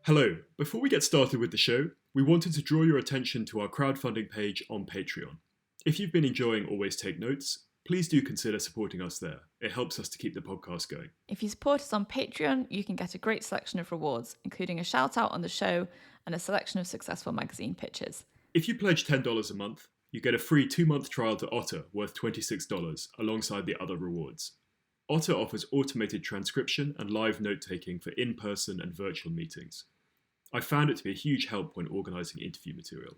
Hello, before we get started with the show, we wanted to draw your attention to our crowdfunding page on Patreon. If you've been enjoying Always Take Notes, please do consider supporting us there. It helps us to keep the podcast going. If you support us on Patreon, you can get a great selection of rewards, including a shout out on the show and a selection of successful magazine pitches. If you pledge $10 a month, you get a free 2-month trial to Otter worth $26 alongside the other rewards. Otter offers automated transcription and live note-taking for in-person and virtual meetings. I found it to be a huge help when organising interview material.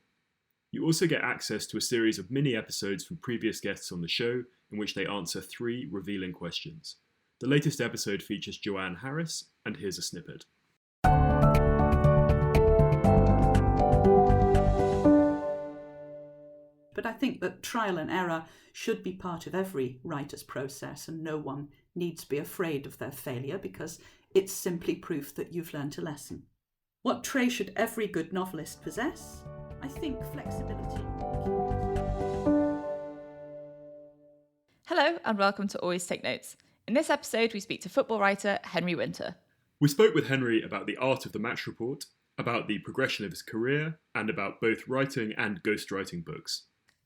You also get access to a series of mini episodes from previous guests on the show in which they answer 3 revealing questions. The latest episode features Joanne Harris, and here's a snippet. But I think that trial and error should be part of every writer's process, and no one needs to be afraid of their failure because it's simply proof that you've learnt a lesson. What trait should every good novelist possess? I think flexibility. Hello, and welcome to Always Take Notes. In this episode, we speak to football writer Henry Winter. We spoke with Henry about the art of the match report, about the progression of his career, and about both writing and ghostwriting books.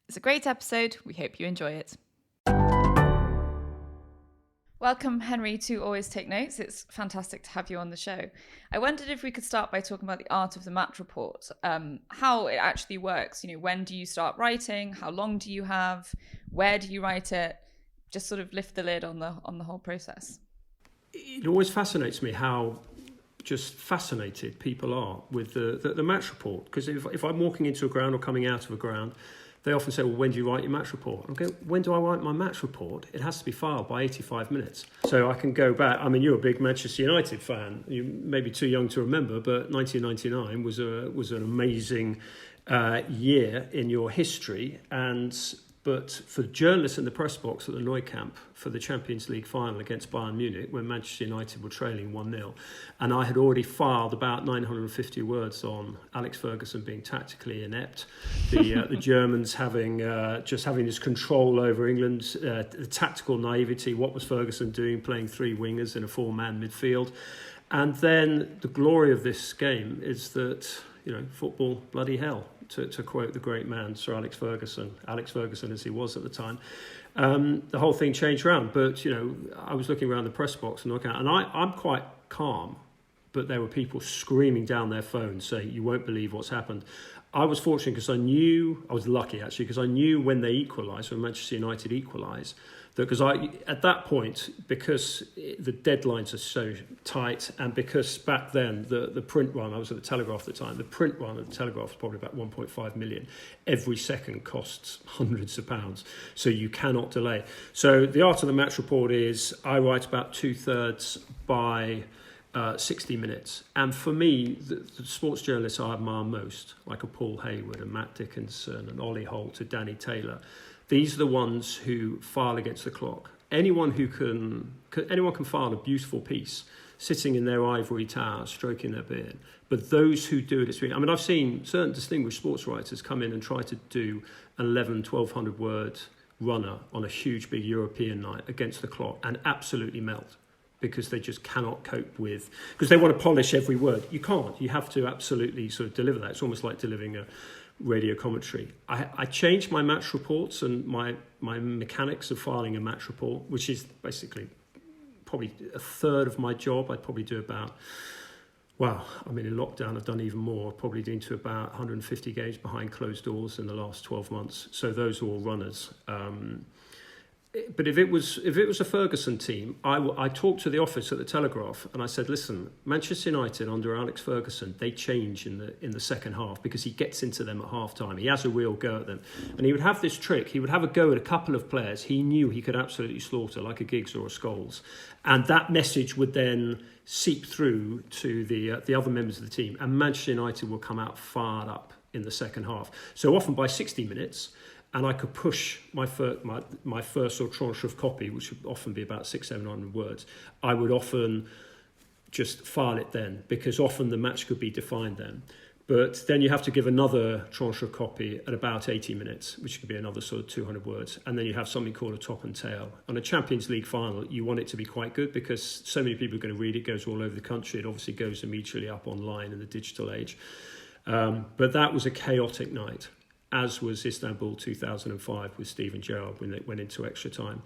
It's a great episode. We hope you enjoy it. Welcome, Henry, to Always Take Notes. It's fantastic to have you on the show. I wondered if we could start by talking about the art of the match report, how it actually works. You know, when do you start writing? How long do you have? Where do you write it? Just sort of lift the lid on the whole process. It always fascinates me how just fascinated people are with the match report. Because if I'm walking into a ground or coming out of a ground, they often say, well, when do you write your match report? I go, when do I write my match report? It has to be filed by 85 minutes. So I can go back. I mean, you're a big Manchester United fan. You may be too young to remember, but 1999 was an amazing year in your history. But for journalists in the press box at the Nou Camp for the Champions League final against Bayern Munich, when Manchester United were trailing 1-0, and I had already filed about 950 words on Alex Ferguson being tactically inept, the Germans having this control over England, the tactical naivety, what was Ferguson doing, playing 3 wingers in a 4-man midfield. And then the glory of this game is that, you know, football, bloody hell, to quote the great man, Sir Alex Ferguson as he was at the time. The whole thing changed around. But, you know, I was looking around the press box and I'm quite calm, but there were people screaming down their phones saying, you won't believe what's happened. I was fortunate because I was lucky actually, because I knew when they equalised, when Manchester United equalised, because at that point, because the deadlines are so tight, and because back then the print run, I was at the Telegraph at the time, the print run at the Telegraph was probably about 1.5 million. Every second costs hundreds of pounds, so you cannot delay. So the art of the match report is I write about 2/3 by 60 minutes. And for me, the sports journalists I admire most, like a Paul Hayward and Matt Dickinson and Ollie Holt and Danny Taylor, these are the ones who file against the clock. Anyone can file a beautiful piece sitting in their ivory tower, stroking their beard. But those who do it, I've seen certain distinguished sports writers come in and try to do an 1,100 word runner on a huge big European night against the clock and absolutely melt, because they just cannot cope with, because they want to polish every word. You can't. You have to absolutely sort of deliver that. It's almost like delivering a radio commentary. I changed my match reports and my mechanics of filing a match report, which is basically probably 1/3 of my job. I'd probably do about, in lockdown I've done even more, probably into about 150 games behind closed doors in the last 12 months. So those are all runners. But if it was a Ferguson team, I talked to the office at the Telegraph and I said, listen, Manchester United under Alex Ferguson, they change in the second half because he gets into them at half time. He has a real go at them. And he would have this trick. He would have a go at a couple of players he knew he could absolutely slaughter, like a Giggs or a Scholes. And that message would then seep through to the other members of the team. And Manchester United will come out fired up in the second half. So often by 60 minutes... and I could push my first sort of tranche of copy, which would often be about 600-700 words. I would often just file it then, because often the match could be defined then. But then you have to give another tranche of copy at about 80 minutes, which could be another sort of 200 words. And then you have something called a top and tail. On a Champions League final, you want it to be quite good because so many people are going to read it. It goes all over the country. It obviously goes immediately up online in the digital age. But that was a chaotic night, as was Istanbul 2005 with Steven Gerrard when they went into extra time.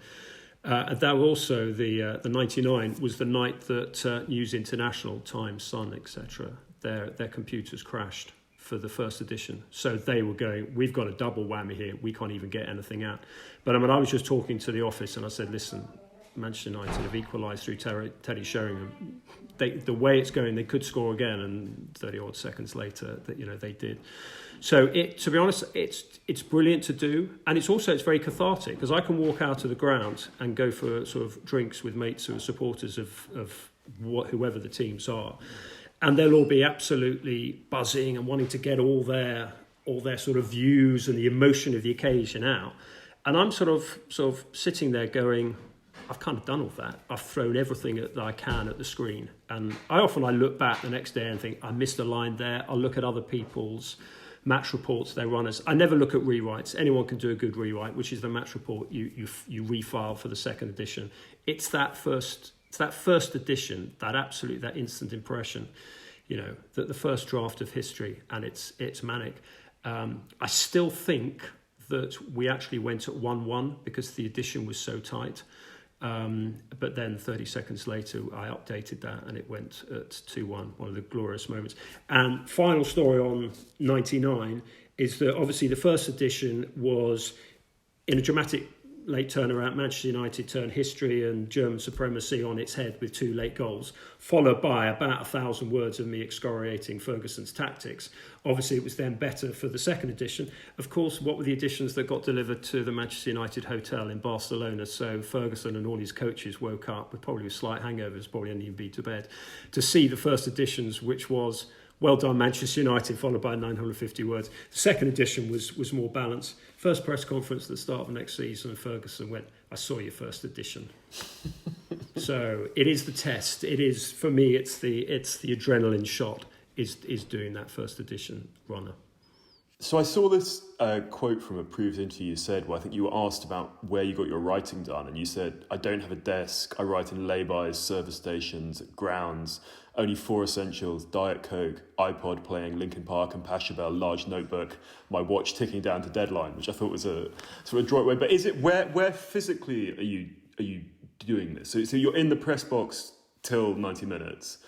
And that also, the 99 was the night that News International, Times, Sun, etc., their computers crashed for the first edition. So they were going, we've got a double whammy here. We can't even get anything out. But I mean, I was just talking to the office and I said, listen, Manchester United have equalised through Teddy Sheringham. The way it's going, they could score again, and 30 odd seconds later, they did. So to be honest, it's brilliant to do, and it's very cathartic because I can walk out of the ground and go for sort of drinks with mates who are supporters of whoever the teams are, and they'll all be absolutely buzzing and wanting to get all their sort of views and the emotion of the occasion out, and I'm sort of sitting there going, I've kind of done all that. I've thrown everything that I can at the screen. And I look back the next day and think, I missed a line there. I'll look at other people's match reports they run us. I never look at rewrites. Anyone can do a good rewrite, which is the match report you refile for the second edition. It's that first edition, that instant impression, that the first draft of history, and it's manic. I still think that we actually went at 1-1 because the edition was so tight. But then 30 seconds later, I updated that and it went at 2-1, one of the glorious moments. And final story on 99 is that obviously the first edition was in a dramatic late turnaround. Manchester United turned history and German supremacy on its head with 2 late goals, followed by about 1,000 words of me excoriating Ferguson's tactics. Obviously, it was then better for the second edition. Of course, what were the editions that got delivered to the Manchester United hotel in Barcelona? So Ferguson and all his coaches woke up with probably slight hangovers, probably hadn't even been to bed, to see the first editions, which was well done Manchester United, followed by 950 words. The second edition was more balanced. First press conference at the start of the next season, and Ferguson went, I saw your first edition. So it is the test. It is, for me, it's the adrenaline shot is doing that first edition runner. So I saw this quote from a previous interview you said, where I think you were asked about where you got your writing done, and you said, I don't have a desk, I write in lay-bys, service stations, grounds, only 4 essentials, Diet Coke, iPod playing Linkin Park and Pachelbel, large notebook, my watch ticking down to deadline, which I thought was a sort of adroit way. But is it, where physically are you doing this? So you're in the press box till 90 minutes,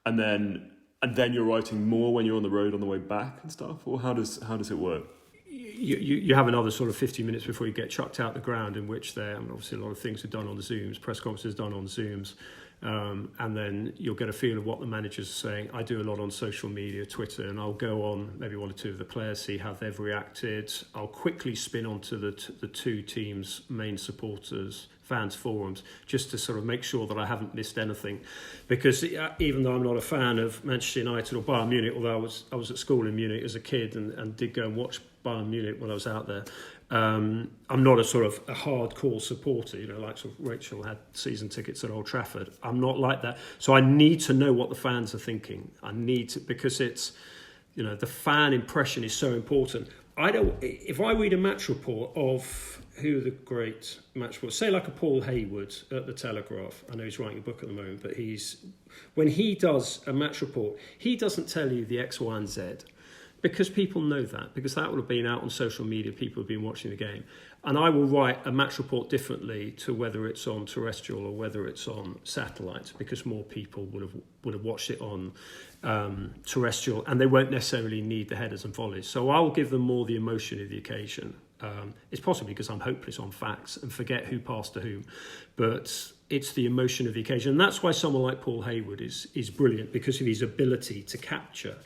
and then you're writing more when you're on the road on the way back and stuff? Or how does it work? You have another sort of 50 minutes before you get chucked out the ground, in which obviously a lot of things are done on the Zooms, press conferences done on Zooms, and then you'll get a feel of what the managers are saying. I do a lot on social media, Twitter, and I'll go on maybe 1 or 2 of the players, see how they've reacted. I'll quickly spin onto the 2 teams' main supporters, fans forums, just to sort of make sure that I haven't missed anything, because even though I'm not a fan of Manchester United or Bayern Munich, although I was at school in Munich as a kid and did go and watch Bayern Munich when I was out there, I'm not a sort of a hardcore supporter, like sort of Rachel had season tickets at Old Trafford. I'm not like that, so I need to know what the fans are thinking. I need to, because it's, the fan impression is so important. If I read a match report of who the great match was, say like a Paul Hayward at the Telegraph. I know he's writing a book at the moment, but when he does a match report, he doesn't tell you the X, Y, and Z, because people know that, because that would have been out on social media, people have been watching the game. And I will write a match report differently to whether it's on terrestrial or whether it's on satellite, because more people would have watched it on terrestrial, and they won't necessarily need the headers and volleys. So I'll give them more the emotion of the occasion. It's possibly because I'm hopeless on facts and forget who passed to whom, but it's the emotion of the occasion. And that's why someone like Paul Hayward is brilliant, because of his ability to capture.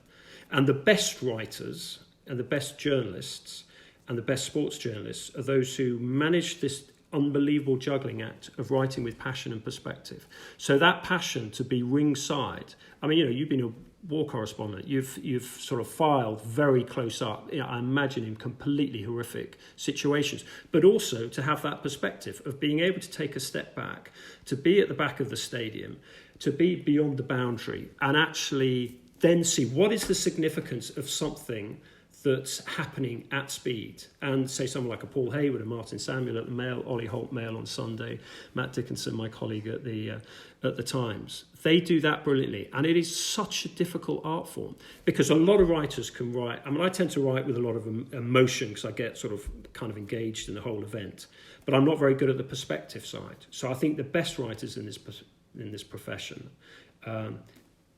And the best writers and the best journalists and the best sports journalists are those who manage this unbelievable juggling act of writing with passion and perspective. So that passion to be ringside, I mean, you've been a war correspondent, you've sort of filed very close up, I imagine in completely horrific situations, but also to have that perspective of being able to take a step back, to be at the back of the stadium, to be beyond the boundary and actually then see what is the significance of something that's happening at speed. And say someone like a Paul Hayward and Martin Samuel at the Mail, Ollie Holt Mail on Sunday, Matt Dickinson, my colleague at the Times. They do that brilliantly. And it is such a difficult art form because a lot of writers can write. I mean, I tend to write with a lot of emotion because I get sort of kind of engaged in the whole event. But I'm not very good at the perspective side. So I think the best writers in this profession,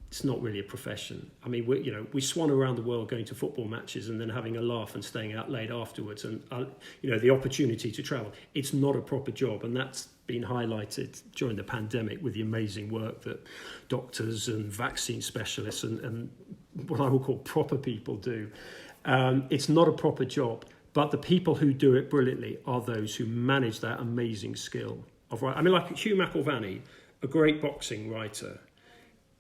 it's not really a profession. I mean, we swan around the world going to football matches and then having a laugh and staying out late afterwards, and the opportunity to travel. It's not a proper job, and that's been highlighted during the pandemic with the amazing work that doctors and vaccine specialists and what I would call proper people do. It's not a proper job, but the people who do it brilliantly are those who manage that amazing skill of writing. I mean, like Hugh McIlvanney, a great boxing writer.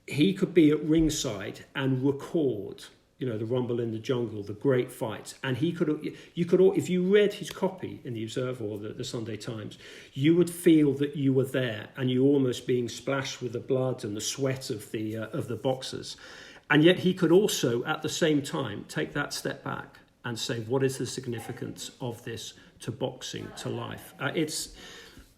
He could be at ringside and record, the Rumble in the Jungle, the great fights. And if you read his copy in the Observer or the Sunday Times, you would feel that you were there and you were almost being splashed with the blood and the sweat of the boxers. And yet he could also, at the same time, take that step back and say, what is the significance of this to boxing, to life?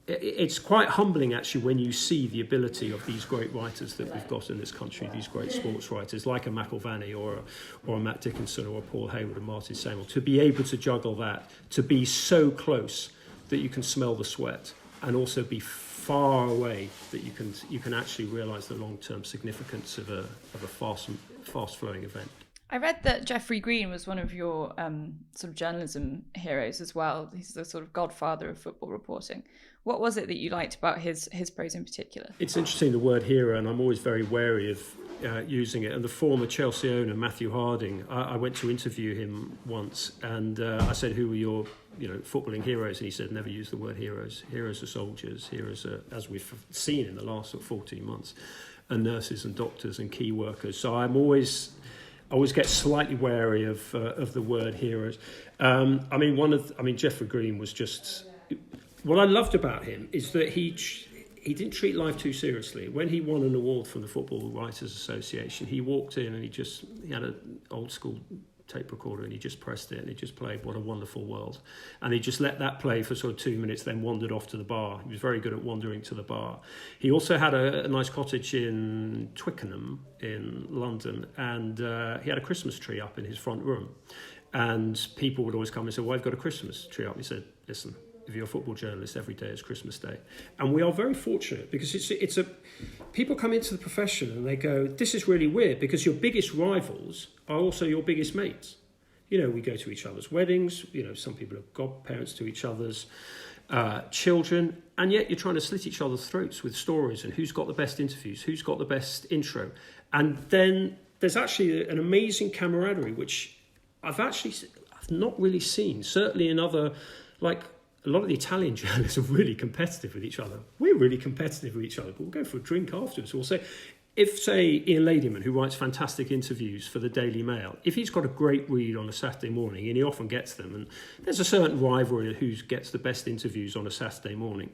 It's quite humbling, actually, when you see the ability of these great writers that we've got in this country, these great sports writers like a McIlvanney or a Matt Dickinson or a Paul Hayward and Martin Samuel, to be able to juggle that, to be so close that you can smell the sweat and also be far away that you can actually realise the long-term significance of a fast-flowing event. I read that Geoffrey Green was one of your sort of journalism heroes as well. He's the sort of godfather of football reporting. What was it that you liked about his prose in particular? It's interesting, the word hero, and I'm always very wary of using it. And the former Chelsea owner, Matthew Harding, I went to interview him once, and I said, who were your footballing heroes? And he said, never use the word heroes. Heroes are soldiers. Heroes are, as we've seen in the last 14 months, are nurses and doctors and key workers. So I always get slightly wary of the word heroes. Geoffrey Green was just... What I loved about him is that he didn't treat life too seriously. When he won an award from the Football Writers Association, he walked in and he had an old school tape recorder and he just pressed it and he just played What a Wonderful World. And he just let that play for sort of 2 minutes, then wandered off to the bar. He was very good at wandering to the bar. He also had a nice cottage in Twickenham in London, and he had a Christmas tree up in his front room. And people would always come and say, well, I've got a Christmas tree up. He said, listen, if you're a football journalist, every day is Christmas Day. And we are very fortunate because people come into the profession and they go, this is really weird because your biggest rivals are also your biggest mates. We go to each other's weddings, some people are godparents to each other's children, and yet you're trying to slit each other's throats with stories and who's got the best interviews, who's got the best intro. And then there's actually an amazing camaraderie, which I've not really seen, certainly in other, like, a lot of the Italian journalists are really competitive with each other. We're really competitive with each other, but we'll go for a drink afterwards. We'll say, Ian Ladyman, who writes fantastic interviews for the Daily Mail, if he's got a great read on a Saturday morning, and he often gets them, and there's a certain rivalry who gets the best interviews on a Saturday morning,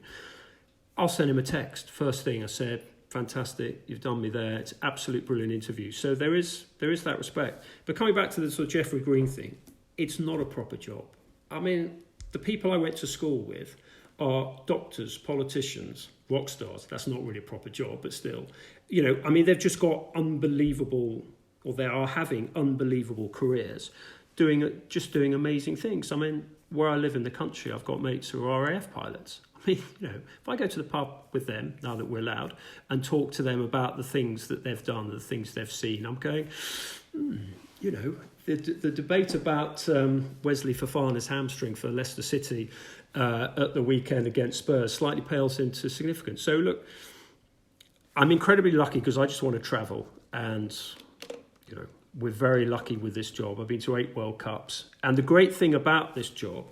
I'll send him a text. First thing I said, fantastic, you've done me there. It's absolute brilliant interview. So there is that respect. But coming back to the sort of Geoffrey Green thing, it's not a proper job. I mean, the people I went to school with are doctors, politicians, rock stars. That's not really a proper job, but still. They've just got unbelievable, or they are having unbelievable careers, doing amazing things. I mean, where I live in the country, I've got mates who are RAF pilots. I mean, if I go to the pub with them, now that we're allowed, and talk to them about the things that they've done, the things they've seen, I'm going, the debate about Wesley Fofana's hamstring for Leicester City at the weekend against Spurs slightly pales into significance. So look, I'm incredibly lucky because I just want to travel, and we're very lucky with this job. I've been to 8 World Cups, and the great thing about this job,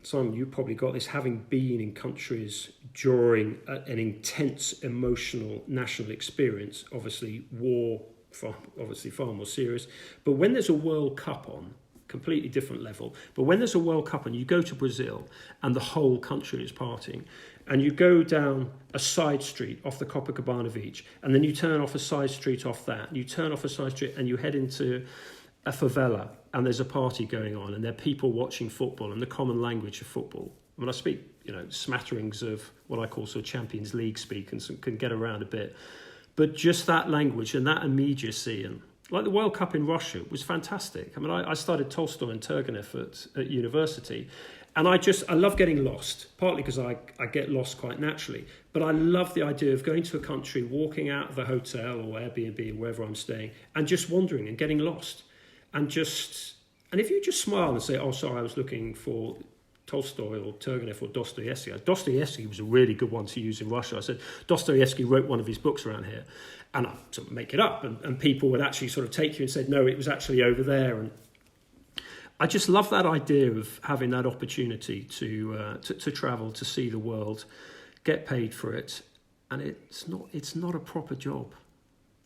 Simon, you probably got this, having been in countries during an intense emotional national experience, obviously war, far more serious. But when there's a World Cup on, completely different level. But when there's a World Cup and you go to Brazil and the whole country is partying, and you go down a side street off the Copacabana Beach, and then you turn off a side street off that, and you turn off a side street and you head into a favela, and there's a party going on, and there are people watching football and the common language of football. I mean, I speak, smatterings of what I call sort of Champions League speak and can get around a bit. But just that language and that immediacy, and like the World Cup in Russia was fantastic. I mean, I studied Tolstoy and Turgenev at university, and I love getting lost, partly because I get lost quite naturally. But I love the idea of going to a country, walking out of the hotel or Airbnb or wherever I'm staying, and just wandering and getting lost. And if you just smile and say, oh, sorry, I was looking for Tolstoy or Turgenev or Dostoevsky. Dostoevsky was a really good one to use in Russia. I said, Dostoevsky wrote one of his books around here. And I sort of make it up. And people would actually sort of take you and say, no, it was actually over there. And I just love that idea of having that opportunity to travel, to see the world, get paid for it. And it's not a proper job.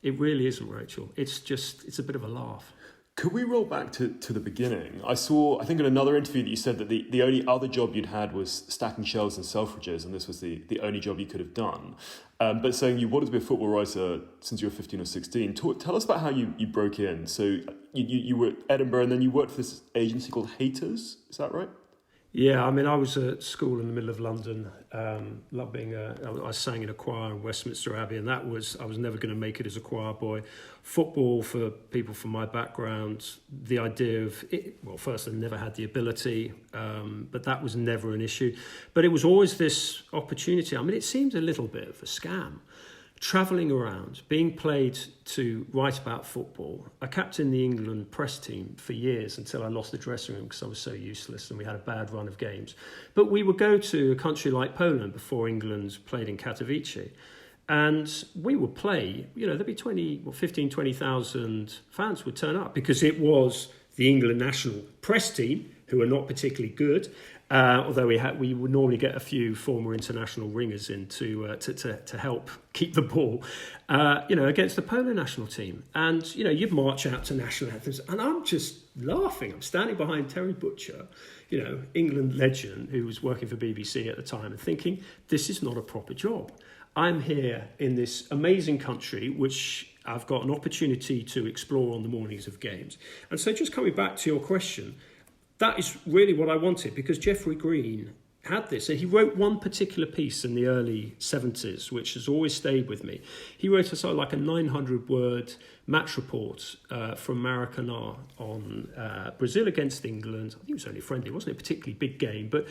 It really isn't, Rachel. It's a bit of a laugh. Could we roll back to the beginning? I think in another interview that you said that the only other job you'd had was stacking shelves in Selfridges, and this was the only job you could have done. But saying you wanted to be a football writer since you were 15 or 16. Tell us about how you broke in. So you were at Edinburgh, and then you worked for this agency called Haters. Is that right? Yeah, I mean, I was at school in the middle of London, loved being I sang in a choir in Westminster Abbey, and I was never going to make it as a choir boy. Football, for people from my background, the idea of it, well, first I never had the ability, but that was never an issue. But it was always this opportunity. I mean, it seemed a little bit of a scam. Travelling around, being paid to write about football. I captained the England press team for years until I lost the dressing room because I was so useless and we had a bad run of games. But we would go to a country like Poland before England played in Katowice, and we would play, there'd be 20,000 fans would turn up because it was the England national press team, who are not particularly good. Although we would normally get a few former international ringers in to help keep the ball, against the Poland national team. And, you'd march out to national anthems, and I'm just laughing. I'm standing behind Terry Butcher, England legend, who was working for BBC at the time, and thinking, this is not a proper job. I'm here in this amazing country, which I've got an opportunity to explore on the mornings of games. And so just coming back to your question, that is really what I wanted, because Geoffrey Green had this. And he wrote one particular piece in the early 70s, which has always stayed with me. He wrote like a 900-word match report from Maracanã on Brazil against England. I think it was only friendly. It wasn't a particularly big game, but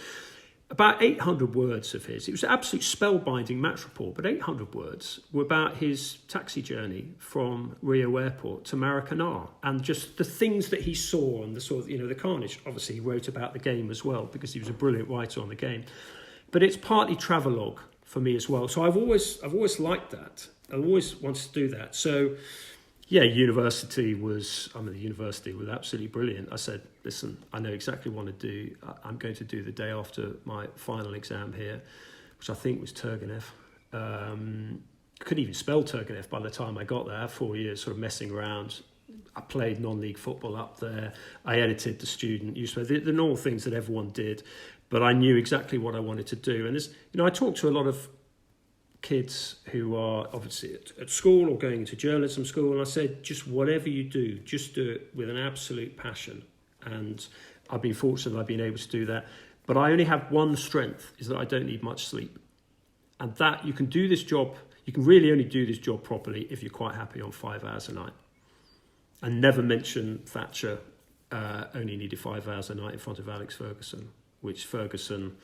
about 800 words of his. It was an absolute spellbinding match report, but 800 words were about his taxi journey from Rio Airport to Maracanã and just the things that he saw and the sort of, the carnage. Obviously, he wrote about the game as well because he was a brilliant writer on the game. But it's partly travelogue for me as well. So I've always liked that. I always wanted to do that. So yeah, the university was absolutely brilliant. I said, listen, I know exactly what I want to do. I'm going to do the day after my final exam here, which I think was Turgenev. I couldn't even spell Turgenev by the time I got there. 4 years sort of messing around. I played non-league football up there. I edited the student newspaper, the normal things that everyone did. But I knew exactly what I wanted to do. And I talked to a lot of kids who are obviously at school or going to journalism school, and I said, just whatever you do, just do it with an absolute passion. And I've been fortunate I've been able to do that. But I only have one strength, is that I don't need much sleep. And that you can do this job, you can really only do this job properly if you're quite happy on 5 hours a night. And never mention Thatcher only needed 5 hours a night in front of Alex Ferguson, which Ferguson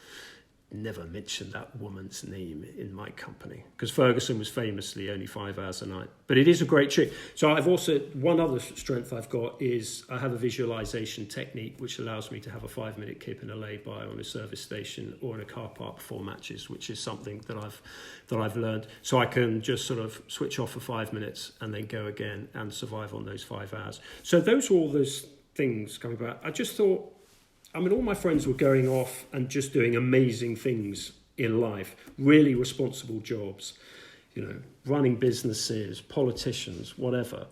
never mentioned that woman's name in my company, because Ferguson was famously only 5 hours a night. But it is a great trick. So I've also, one other strength I've got is I have a visualization technique which allows me to have a 5-minute kip in a lay-by on a service station or in a car park before matches, which is something that I've learned. So I can just sort of switch off for 5 minutes and then go again and survive on those 5 hours. So those are all those things coming back. I just thought, all my friends were going off and just doing amazing things in life, really responsible jobs, running businesses, politicians, whatever.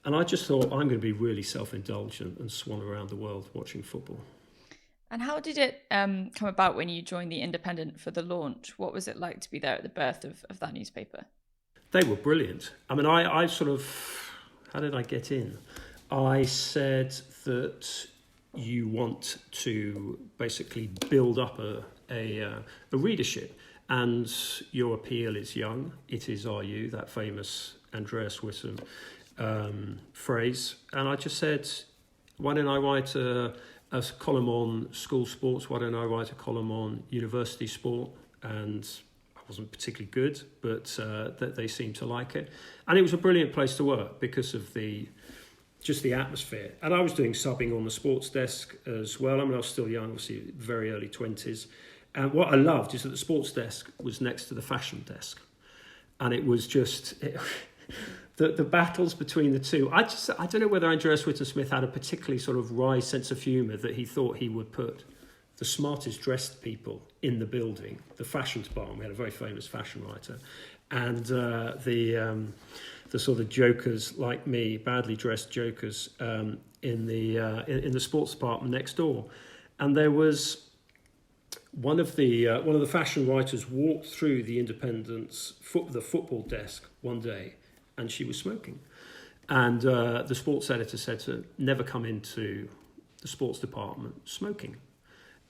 And I just thought, I'm going to be really self-indulgent and swan around the world watching football. And how did it come about when you joined The Independent for the launch? What was it like to be there at the birth of that newspaper? They were brilliant. I mean, I sort of, how did I get in? I said that you want to basically build up a readership, and your appeal is young. It is, are you, that famous Andreas Whittam phrase. And I just said, why don't I write a column on school sports? Why don't I write a column on university sport? And I wasn't particularly good, but that they seemed to like it. And it was a brilliant place to work because of the atmosphere. And I was doing subbing on the sports desk as well. I mean, I was still young, obviously very early 20s. And what I loved is that the sports desk was next to the fashion desk. And it was just... The battles between the two. I don't know whether Andreas Whittam Smith had a particularly sort of wry sense of humour that he thought he would put the smartest dressed people in the building, the fashion department. We had a very famous fashion writer, and the sort of jokers like me, badly dressed jokers, in the sports department next door. And there was one of the fashion writers walked through the Independent's the football desk one day, and she was smoking. And the sports editor said to her, never come into the sports department smoking.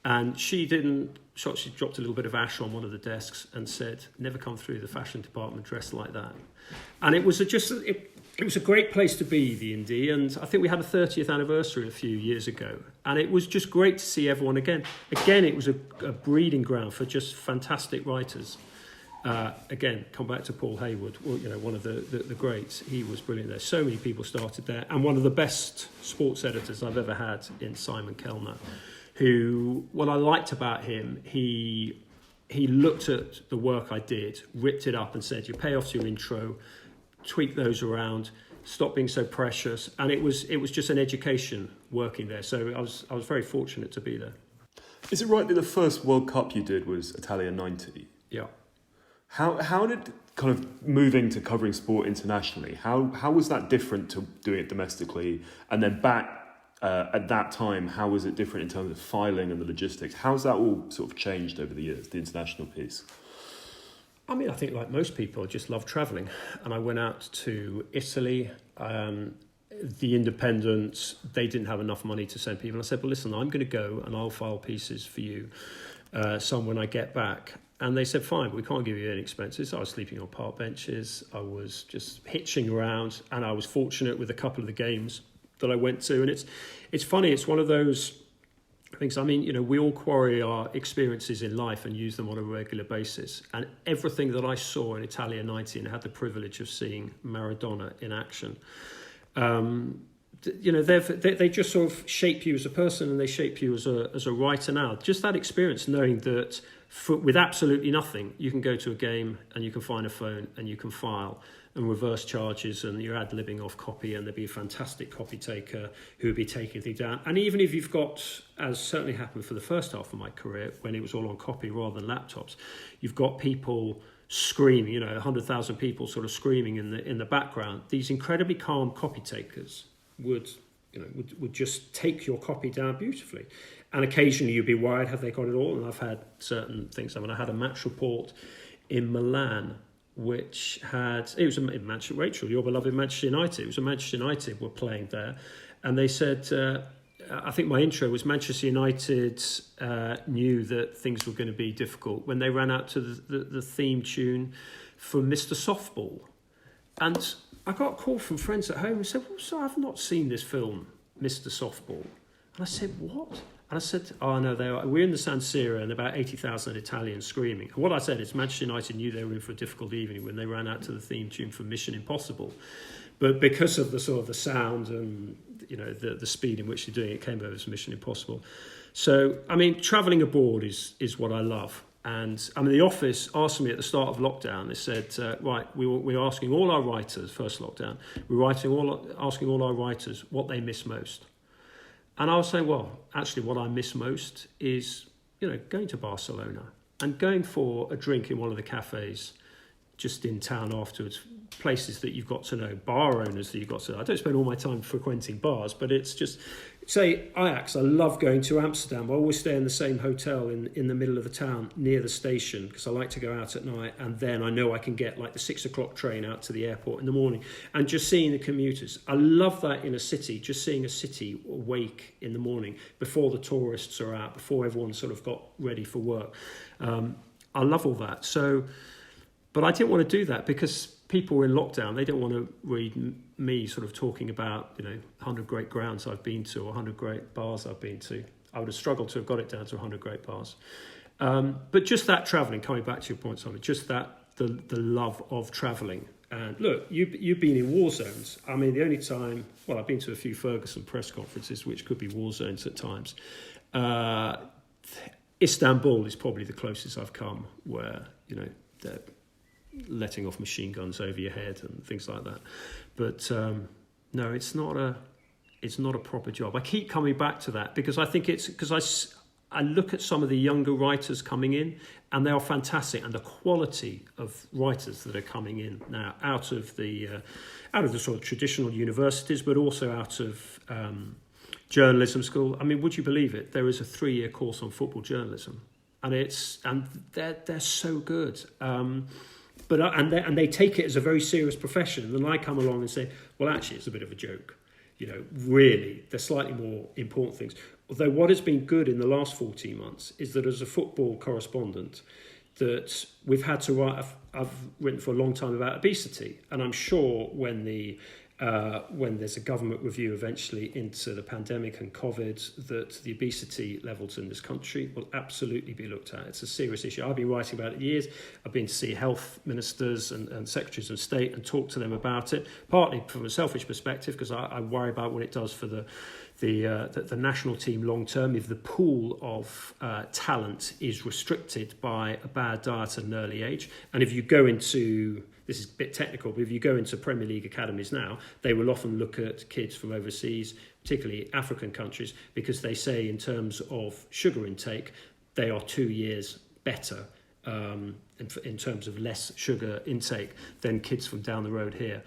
And she didn't, she dropped a little bit of ash on one of the desks and said, never come through the fashion department dressed like that. And it was it was a great place to be, the Indie, and I think we had a 30th anniversary a few years ago. And it was just great to see everyone again. Again, it was a breeding ground for just fantastic writers. Again, come back to Paul Hayward, one of the greats. He was brilliant there. So many people started there. And one of the best sports editors I've ever had in Simon Kellner, who, what I liked about him, he looked at the work I did, ripped it up and said, you pay off your intro, tweak those around, stop being so precious. And it was just an education working there. So I was very fortunate to be there. Is it right that the first World Cup you did was Italia 90? Yeah. How did kind of moving to covering sport internationally, how was that different to doing it domestically? And then back at that time, how was it different in terms of filing and the logistics? How's that all sort of changed over the years, the international piece? I mean, I think like most people, I just love travelling. And I went out to Italy. The Independents, they didn't have enough money to send people. I said, well, listen, I'm going to go and I'll file pieces for you some when I get back. And they said, fine, but we can't give you any expenses. I was sleeping on park benches. I was just hitching around. And I was fortunate with a couple of the games that I went to. And it's funny, it's one of those things. I mean, we all quarry our experiences in life and use them on a regular basis. And everything that I saw in Italia 90 and had the privilege of seeing Maradona in action, they just sort of shape you as a person, and they shape you as a writer now. Just that experience, knowing that with absolutely nothing, you can go to a game and you can find a phone and you can file and reverse charges, and you're ad-libbing off copy, and there'd be a fantastic copy taker who would be taking things down. And even if you've got, as certainly happened for the first half of my career, when it was all on copy rather than laptops, you've got people screaming, 100,000 people sort of screaming in the background. These incredibly calm copy takers would just take your copy down beautifully. And occasionally you'd be worried, have they got it all? And I've had certain things. I mean, I had a match report in Milan, which it was a match at Rachel, your beloved Manchester United. It was a Manchester United were playing there. And they said, I think my intro was Manchester United knew that things were going to be difficult when they ran out to the theme tune for Mr. Softball. And I got a call from friends at home who said, well, so I've not seen this film, Mr. Softball. And I said, what? And I said, oh, no, we're in the San Siro and about 80,000 Italians screaming. And what I said is Manchester United knew they were in for a difficult evening when they ran out to the theme tune for Mission Impossible. But because of the sort of the sound and, the speed in which they're doing it, came over as Mission Impossible. So, I mean, travelling abroad is what I love. And I mean, the office asked me at the start of lockdown, they said, right, we're asking all our writers, first lockdown, asking all our writers what they miss most. And I was saying, well, actually what I miss most is, going to Barcelona and going for a drink in one of the cafes just in town afterwards, places that you've got to know, bar owners that you've got to know. I don't spend all my time frequenting bars, but it's just, say, Ajax, I love going to Amsterdam. I always stay in the same hotel in the middle of the town near the station because I like to go out at night, and then I know I can get like the 6 o'clock train out to the airport in the morning. And just seeing the commuters, I love that in a city, just seeing a city awake in the morning before the tourists are out, before everyone's sort of got ready for work. I love all that. So, but I didn't want to do that because people were in lockdown. They don't want to read me sort of talking about, 100 great grounds I've been to or 100 great bars I've been to. I would have struggled to have got it down to 100 great bars. But just that travelling, coming back to your point, Simon, just that, the love of travelling. And look, you've been in war zones. I mean, the only time, well, I've been to a few Ferguson press conferences, which could be war zones at times. Istanbul is probably the closest I've come where, they're letting off machine guns over your head and things like that. But no, it's not a proper job. I keep coming back to that because I think it's because I look at some of the younger writers coming in and they are fantastic, and the quality of writers that are coming in now out of the sort of traditional universities, but also out of journalism school. I mean, would you believe it? There is a 3-year course on football journalism, and they're so good. But they take it as a very serious profession. And then I come along and say, well, actually, it's a bit of a joke. Really, there's slightly more important things. Although what has been good in the last 14 months is that as a football correspondent, that we've had to write. I've written for a long time about obesity, and I'm sure when there's a government review eventually into the pandemic and COVID, that the obesity levels in this country will absolutely be looked at. It's a serious issue. I've been writing about it years. I've been to see health ministers and secretaries of state and talk to them about it, partly from a selfish perspective, because I worry about what it does for the national team long term if the pool of talent is restricted by a bad diet at an early age. And if you go into, this is a bit technical, but if you go into Premier League academies now, they will often look at kids from overseas, particularly African countries, because they say in terms of sugar intake, they are 2 years better in terms of less sugar intake than kids from down the road here.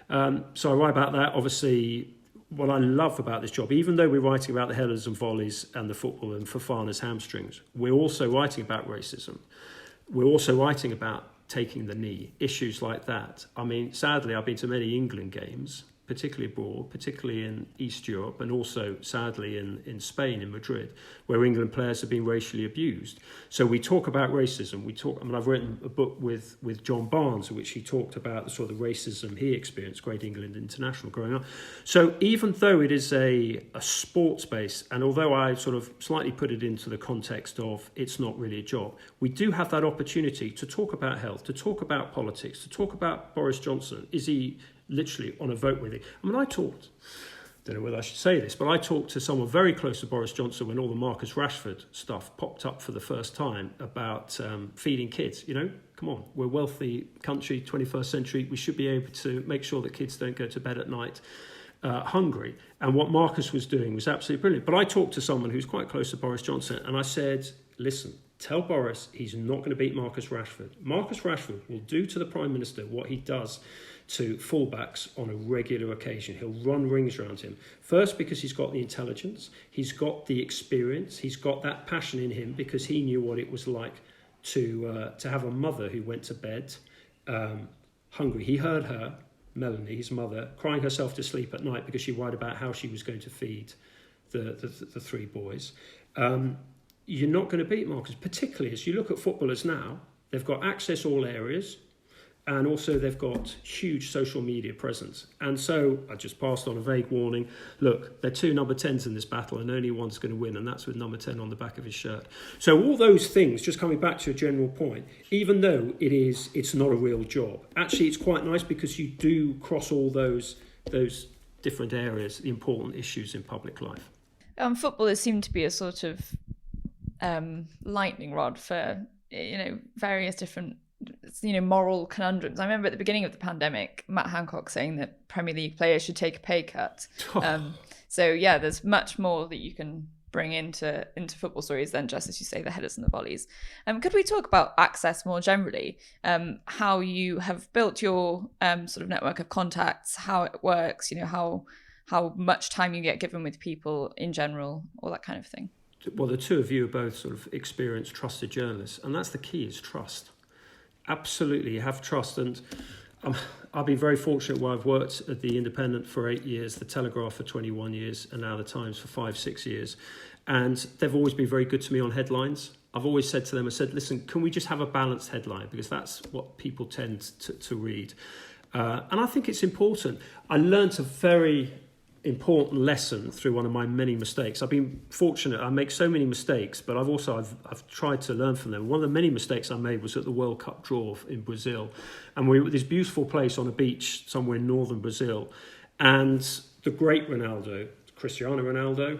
So I write about that. Obviously, what I love about this job, even though we're writing about the headers and volleys and the football and Fofana's hamstrings, we're also writing about racism. We're also writing about taking the knee, issues like that. I mean, sadly, I've been to many England games, particularly abroad, particularly in East Europe, and also, sadly, in Spain, in Madrid, where England players have been racially abused. So we talk about racism. I've written a book with John Barnes, in which he talked about the sort of racism he experienced, Great England International, growing up. So even though it is a sports base, and although I sort of slightly put it into the context of it's not really a job, we do have that opportunity to talk about health, to talk about politics, to talk about Boris Johnson. Is he literally on a vote with it? I don't know whether I should say this, but I talked to someone very close to Boris Johnson when all the Marcus Rashford stuff popped up for the first time about feeding kids. Come on, we're a wealthy country, 21st century. We should be able to make sure that kids don't go to bed at night hungry. And what Marcus was doing was absolutely brilliant. But I talked to someone who's quite close to Boris Johnson, and I said, listen, tell Boris he's not going to beat Marcus Rashford. Marcus Rashford will do to the Prime Minister what he does to fullbacks on a regular occasion. He'll run rings around him. First, because he's got the intelligence, he's got the experience, he's got that passion in him because he knew what it was like to have a mother who went to bed hungry. He heard her, Melanie, his mother, crying herself to sleep at night because she worried about how she was going to feed the 3 boys. You're not going to beat Marcus, particularly as you look at footballers now. They've got access all areas, and also they've got huge social media presence. And so I just passed on a vague warning. Look, there are 2 number 10s in this battle and only one's going to win, and that's with number 10 on the back of his shirt. So all those things, just coming back to a general point, even though it's not a real job, actually it's quite nice because you do cross all those different areas, the important issues in public life. Footballers seem to be a sort of lightning rod for, various different moral conundrums. I remember at the beginning of the pandemic, Matt Hancock saying that Premier League players should take a pay cut. So yeah, there's much more that you can bring into football stories than just, as you say, the headers and the volleys. Could we talk about access more generally? How you have built your sort of network of contacts, how it works, how much time you get given with people in general, all that kind of thing. Well, the two of you are both sort of experienced, trusted journalists, and that's the key, is trust. Absolutely, you have trust. And I've been very fortunate where I've worked at The Independent for 8 years, The Telegraph for 21 years, and now The Times for 5-6 years. And they've always been very good to me on headlines. I've always said to them, I said, listen, can we just have a balanced headline? Because that's what people tend to read. And I think it's important. I learnt a very important lesson through one of my many mistakes. I've been fortunate. I make so many mistakes, but I've tried to learn from them. One of the many mistakes I made was at the World Cup draw in Brazil, and we were at this beautiful place on a beach somewhere in northern Brazil, and the great Ronaldo, Cristiano Ronaldo,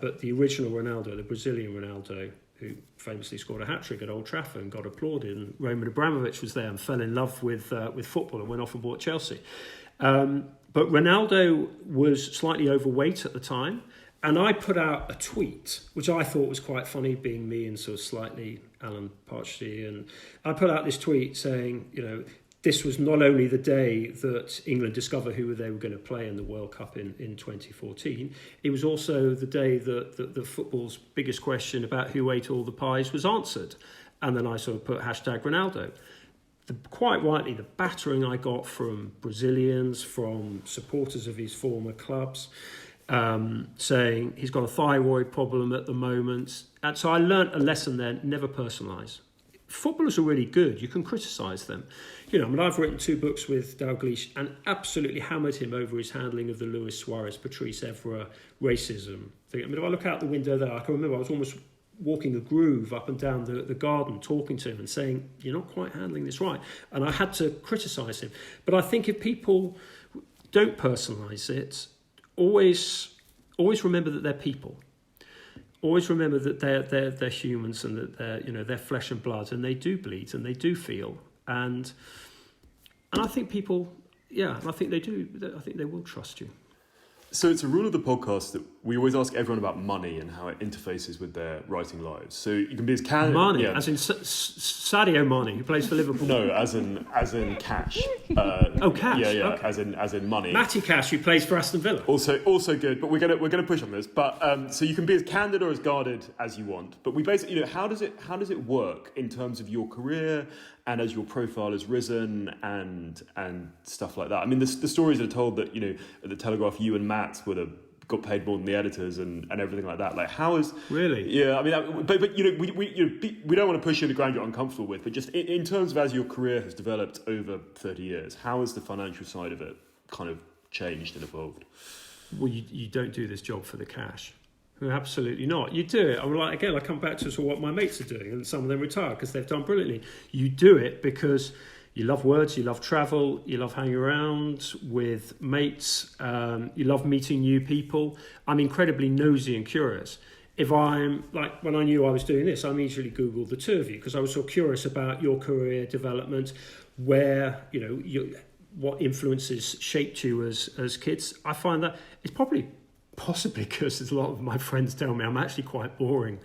but the original Ronaldo, the Brazilian Ronaldo, who famously scored a hat-trick at Old Trafford and got applauded, and Roman Abramovich was there and fell in love with football and went off and bought Chelsea. But Ronaldo was slightly overweight at the time, and I put out a tweet, which I thought was quite funny, being me and sort of slightly Alan Partridge, and I put out this tweet saying, this was not only the day that England discovered who they were going to play in the World Cup in 2014, it was also the day that the football's biggest question about who ate all the pies was answered. And then I sort of put hashtag Ronaldo. Quite rightly, the battering I got from Brazilians, from supporters of his former clubs, saying he's got a thyroid problem at the moment. And so I learnt a lesson there, never personalise. Footballers are really good. You can criticise them. I've written 2 books with Dalglish and absolutely hammered him over his handling of the Luis Suarez, Patrice Evra racism thing. If I look out the window there, I can remember I was almost walking a groove up and down the garden, talking to him and saying, you're not quite handling this right. And I had to criticise him. But I think if people don't personalise it, always remember that they're people. Always remember that they're humans and that they're flesh and blood, and they do bleed and they do feel. And I think people, I think they do. I think they will trust you. So it's a rule of the podcast that we always ask everyone about money and how it interfaces with their writing lives. So you can be as candid... Money, as in Sadio Mane, who plays for Liverpool. No, as in cash. Cash. Yeah, okay. as in money. Matty Cash, who plays for Aston Villa. Also good, but we're gonna push on this. But so you can be as candid or as guarded as you want. But we basically, how does it work in terms of your career and as your profile has risen and stuff like that? I mean, the stories are told that at the Telegraph, you and Matt would have got paid more than the editors and everything like that. Like, how is really? Yeah, I mean, but we don't want to push you to the ground you're uncomfortable with. But just in terms of as your career has developed over 30 years, how has the financial side of it kind of changed and evolved? Well, you don't do this job for the cash. Absolutely not. You do it. I come back to what my mates are doing, and some of them retire because they've done brilliantly. You do it because you love words, you love travel, you love hanging around with mates, you love meeting new people. I'm incredibly nosy and curious. If I'm, like when I knew I was doing this, I immediately Googled the two of you because I was so curious about your career development, where, what influences shaped you as kids. I find that it's possibly because a lot of my friends tell me I'm actually quite boring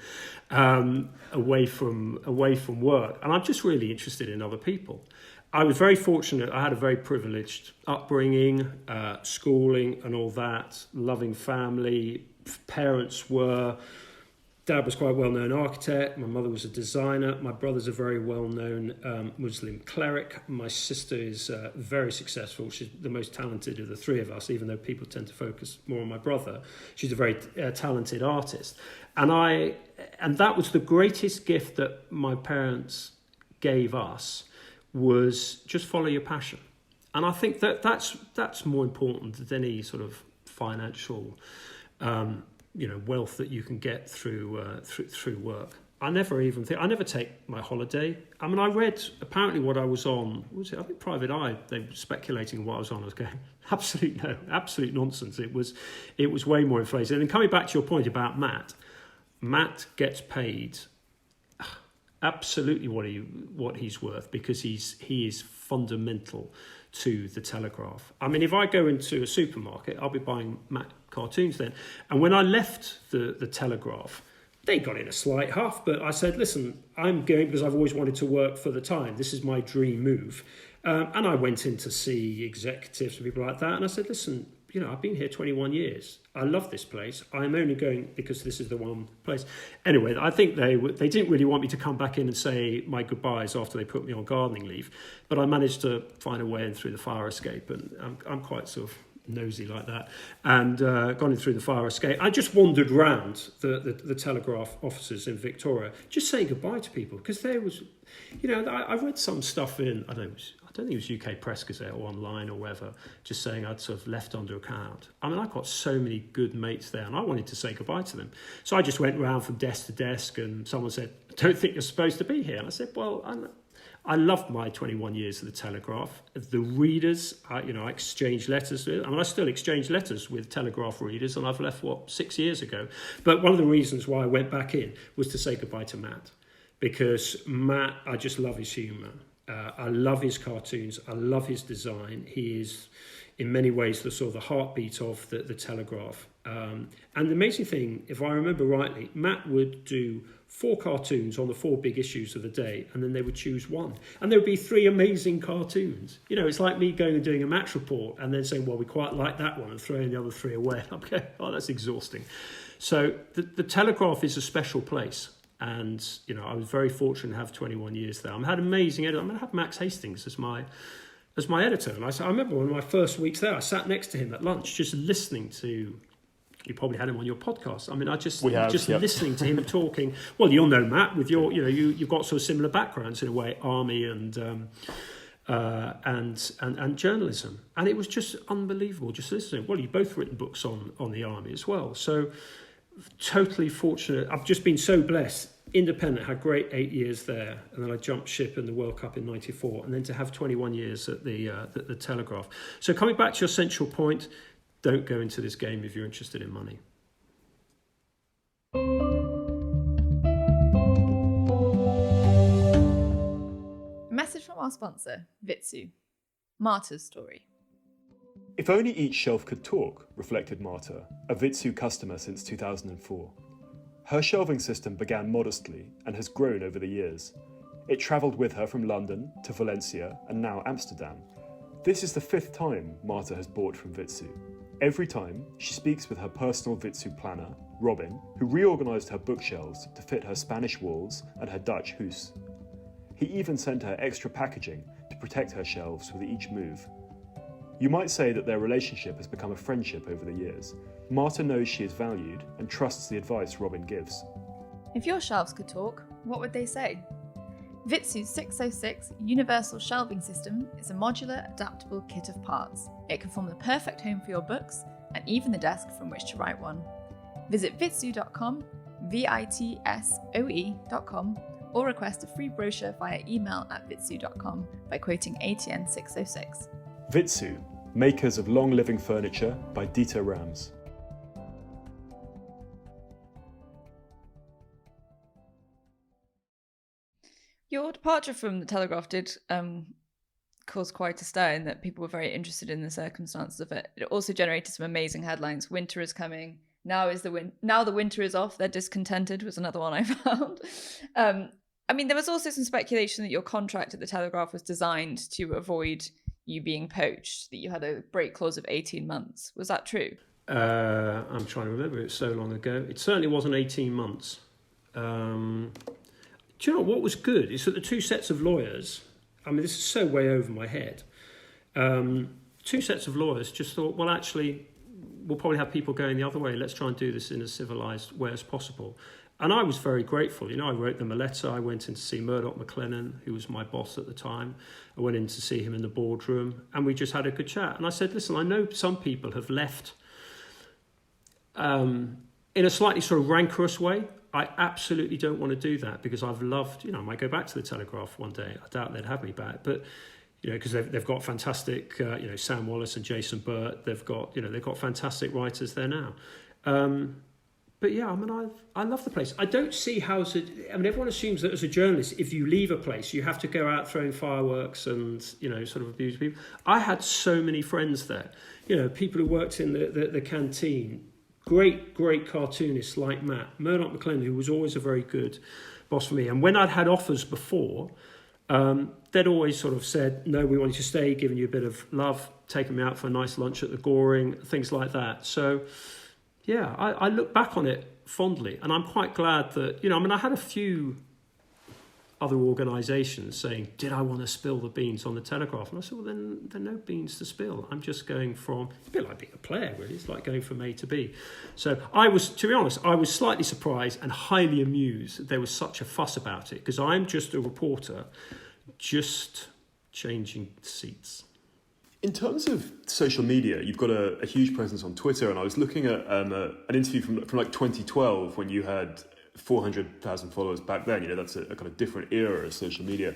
away from work, and I'm just really interested in other people. I was very fortunate. I had a very privileged upbringing, schooling and all that, loving family. Parents were... Dad was quite a well-known architect. My mother was a designer. My brother's a very well-known Muslim cleric. My sister is very successful. She's the most talented of the three of us, even though people tend to focus more on my brother. She's a very talented artist. And that was the greatest gift that my parents gave us, was just follow your passion. And I think that's more important than any sort of financial wealth that you can get through work. I never take my holiday. I mean, I read apparently what I was on. What was it? I think Private Eye. They were speculating what I was on. I was going, absolute nonsense. It was way more inflated. And coming back to your point about Matt gets paid absolutely what he's worth, because he is fundamental to the Telegraph. I mean, if I go into a supermarket, I'll be buying Matt cartoons then. And when I left the Telegraph, they got in a slight huff, but I said, listen, I'm going because I've always wanted to work for the Time. This is my dream move. And I went in to see executives and people like that. And I said, listen, I've been here 21 years. I love this place. I'm only going because this is the one place. Anyway, I think they didn't really want me to come back in and say my goodbyes after they put me on gardening leave. But I managed to find a way in through the fire escape. And I'm quite sort of nosy like that, and gone in through the fire escape. I just wandered round the Telegraph offices in Victoria, just saying goodbye to people, because there was, I read some stuff in, I don't think it was UK Press Gazette or online or wherever, just saying I'd sort of left under account. I mean, I've got so many good mates there, and I wanted to say goodbye to them. So I just went round from desk to desk, and someone said, I don't think you're supposed to be here. And I said, well, I loved my 21 years of the Telegraph. The readers, I exchanged letters with. I still exchange letters with Telegraph readers, and I've left, 6 years ago. But one of the reasons why I went back in was to say goodbye to Matt. Because Matt, I just love his humour. I love his cartoons. I love his design. He is, in many ways, the sort of the heartbeat of the Telegraph. And the amazing thing, if I remember rightly, Matt would do 4 cartoons on the 4 big issues of the day, and then they would choose one. And there would be 3 amazing cartoons. It's like me going and doing a match report and then saying, well, we quite like that one, and throwing the other 3 away. I'm going, oh, that's exhausting. So the Telegraph is a special place. And, I was very fortunate to have 21 years there. I had amazing editors. I had Max Hastings as my editor. And I remember one of my first weeks there, I sat next to him at lunch, just listening to... You probably had him on your podcast. I mean, listening to him talking. Well, you'll know Matt with your, you've got sort of similar backgrounds in a way, army and journalism, and it was just unbelievable just listening. Well, you've both written books on the army as well, so totally fortunate. I've just been so blessed. Independent, had great 8 years there, and then I jumped ship in the World Cup in '94, and then to have 21 years at the Telegraph. So coming back to your central point. Don't go into this game if you're interested in money. A message from our sponsor, Vitsu. Marta's story. If only each shelf could talk, reflected Marta, a Vitsu customer since 2004. Her shelving system began modestly and has grown over the years. It travelled with her from London to Valencia and now Amsterdam. This is the 5th time Marta has bought from Vitsu. Every time, she speaks with her personal Vitsu planner, Robin, who reorganised her bookshelves to fit her Spanish walls and her Dutch house. He even sent her extra packaging to protect her shelves with each move. You might say that their relationship has become a friendship over the years. Marta knows she is valued and trusts the advice Robin gives. If your shelves could talk, what would they say? Vitsu's 606 Universal Shelving System is a modular, adaptable kit of parts. It can form the perfect home for your books, and even the desk from which to write one. Visit vitsu.com, vitsoe.com, or request a free brochure via email at vitsu.com by quoting ATN 606. Vitsu, makers of long-living furniture by Dieter Rams. Your departure from the Telegraph did cause quite a stir in that people were very interested in the circumstances of it. It also generated some amazing headlines. Winter is coming. Now the winter is off. They're discontented was another one I found. There was also some speculation that your contract at the Telegraph was designed to avoid you being poached, that you had a break clause of 18 months. Was that true? I'm trying to remember. It was so long ago. It certainly wasn't 18 months. Do you know what was good? Is that the 2 sets of lawyers, this is so way over my head, 2 sets of lawyers just thought, well, actually, we'll probably have people going the other way. Let's try and do this in a civilised way as possible. And I was very grateful. I wrote them a letter. I went in to see Murdoch McLennan, who was my boss at the time. I went in to see him in the boardroom, and we just had a good chat. And I said, listen, I know some people have left in a slightly sort of rancorous way. I absolutely don't want to do that because I've loved, I might go back to the Telegraph one day. I doubt they'd have me back, but, because they've got fantastic, Sam Wallace and Jason Burt. They've got fantastic writers there now. But yeah, I mean, I love the place. I don't see how everyone assumes that as a journalist, if you leave a place, you have to go out throwing fireworks and, sort of abuse people. I had so many friends there, people who worked in the canteen, great cartoonists like Matt, Murdoch McLennan, who was always a very good boss for me. And when I'd had offers before, they'd always sort of said, no, we want you to stay, giving you a bit of love, taking me out for a nice lunch at the Goring, things like that. So... yeah, I look back on it fondly, and I'm quite glad that, I had a few other organisations saying, did I want to spill the beans on the Telegraph? And I said, well, then there are no beans to spill. I'm just going from, it's a bit like being a player, really. It's like going from A to B. So to be honest, I was slightly surprised and highly amused that there was such a fuss about it, because I'm just a reporter, just changing seats. In terms of social media, you've got a huge presence on Twitter, and I was looking at an interview from like 2012 when you had 400,000 followers back then. That's a kind of different era of social media.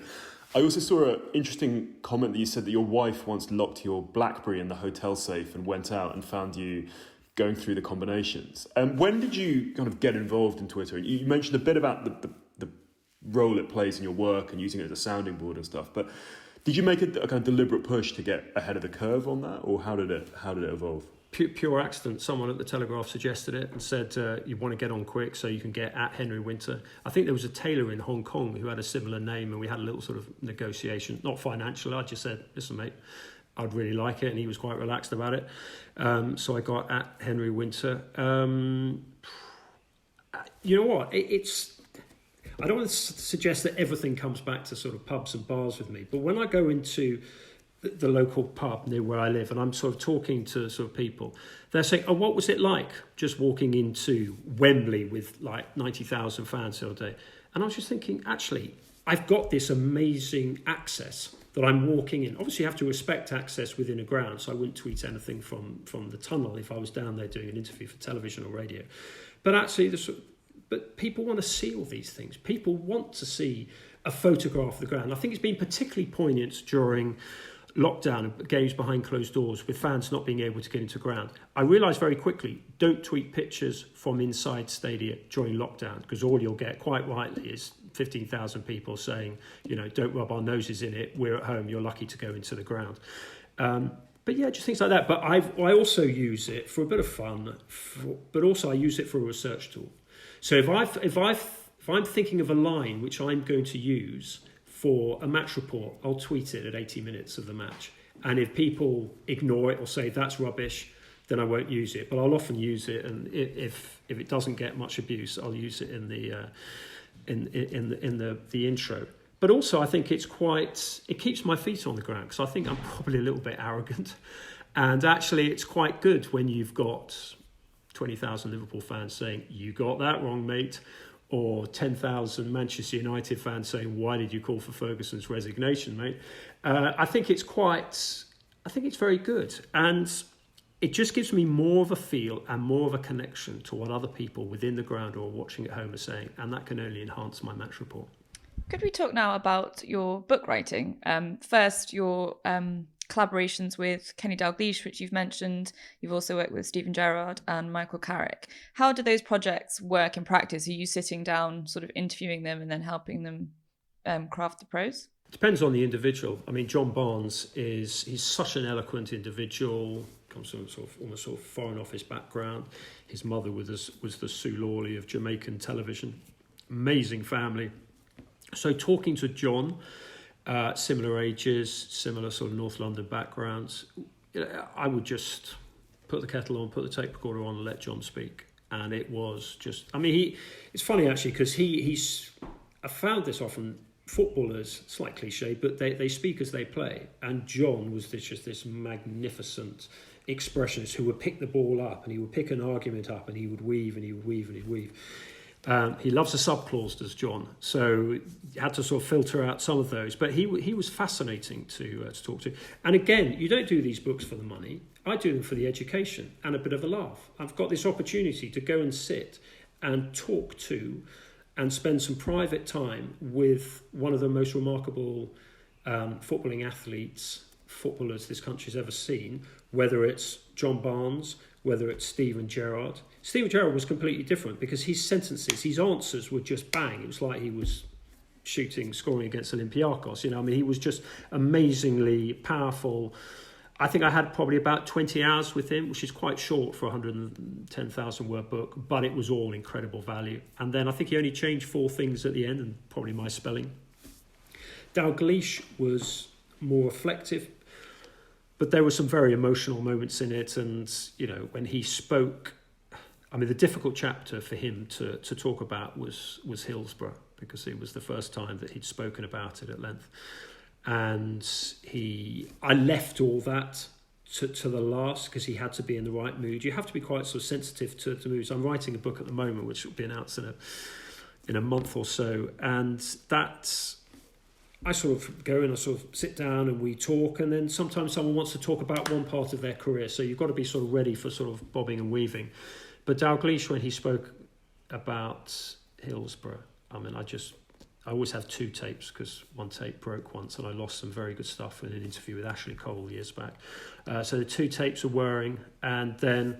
I also saw an interesting comment that you said that your wife once locked your BlackBerry in the hotel safe and went out and found you going through the combinations. When did you kind of get involved in Twitter? You mentioned a bit about the role it plays in your work and using it as a sounding board and stuff, but did you make a kind of deliberate push to get ahead of the curve on that, or how did it evolve? Pure accident. Someone at the Telegraph suggested it and said, you want to get on quick so you can get at Henry Winter. I think there was a tailor in Hong Kong who had a similar name, and we had a little sort of negotiation, not financial. I just said, listen, mate, I'd really like it, and he was quite relaxed about it. So I got at Henry Winter. You know what? I don't want to suggest that everything comes back to sort of pubs and bars with me, but when I go into the local pub near where I live and I'm sort of talking to sort of people, they're saying, oh, what was it like just walking into Wembley with like 90,000 fans the other day? And I was just thinking, actually, I've got this amazing access that I'm walking in. Obviously, you have to respect access within a ground, so I wouldn't tweet anything from the tunnel if I was down there doing an interview for television or radio. But actually, but people want to see all these things. People want to see a photograph of the ground. I think it's been particularly poignant during lockdown, games behind closed doors, with fans not being able to get into ground. I realised very quickly, don't tweet pictures from inside stadia during lockdown, because all you'll get, quite rightly, is 15,000 people saying, don't rub our noses in it, we're at home, you're lucky to go into the ground. But yeah, just things like that. But I also use it for a bit of fun, but also I use it for a research tool. So if I'm thinking of a line which I'm going to use for a match report, I'll tweet it at 80 minutes of the match. And if people ignore it or say that's rubbish, then I won't use it. But I'll often use it, and if it doesn't get much abuse, I'll use it in the intro. But also, I think it keeps my feet on the ground, because I think I'm probably a little bit arrogant. And actually, it's quite good when you've got 20,000 Liverpool fans saying, you got that wrong, mate. Or 10,000 Manchester United fans saying, why did you call for Ferguson's resignation, mate? I think it's very good. And it just gives me more of a feel and more of a connection to what other people within the ground or watching at home are saying. And that can only enhance my match report. Could we talk now about your book writing? First, your collaborations with Kenny Dalglish, which you've mentioned. You've also worked with Stephen Gerrard and Michael Carrick. How do those projects work in practice? Are you sitting down, sort of interviewing them and then helping them craft the prose? It depends on the individual. I mean, John Barnes he's such an eloquent individual, comes from almost sort of foreign office background. His mother was the Sue Lawley of Jamaican television. Amazing family. So talking to John, similar ages, similar sort of North London backgrounds, I would just put the kettle on, put the tape recorder on and let John speak. And it was just, I mean, it's funny actually, because I found this often, footballers, slight cliche, but they speak as they play. And John was just this magnificent expressionist who would pick the ball up and he would pick an argument up and he would weave and he would weave and he'd weave. He loves a subclause, does John. So you had to sort of filter out some of those. But he was fascinating to talk to. And again, you don't do these books for the money. I do them for the education and a bit of a laugh. I've got this opportunity to go and sit and talk to and spend some private time with one of the most remarkable footballing athletes, footballers this country's ever seen, whether it's John Barnes whether it's Steven Gerrard. Steven Gerrard was completely different because his sentences, his answers were just bang. It was like he was scoring against Olympiacos. You know, I mean, he was just amazingly powerful. I think I had probably about 20 hours with him, which is quite short for a 110,000 word book, but it was all incredible value. And then I think he only changed 4 things at the end, and probably my spelling. Dalglish was more reflective, but there were some very emotional moments in it. And, you know, when he spoke, I mean, the difficult chapter for him to talk about was Hillsborough, because it was the first time that he'd spoken about it at length. And I left all that to the last because he had to be in the right mood. You have to be quite sort of sensitive to moods. I'm writing a book at the moment which will be announced in a month or so, and that I sort of go and I sort of sit down and we talk, and then sometimes someone wants to talk about one part of their career, so you've got to be sort of ready for sort of bobbing and weaving. But Dalglish, when he spoke about Hillsborough, I mean, I always have 2 tapes because one tape broke once and I lost some very good stuff in an interview with Ashley Cole years back. So the 2 tapes are whirring, and then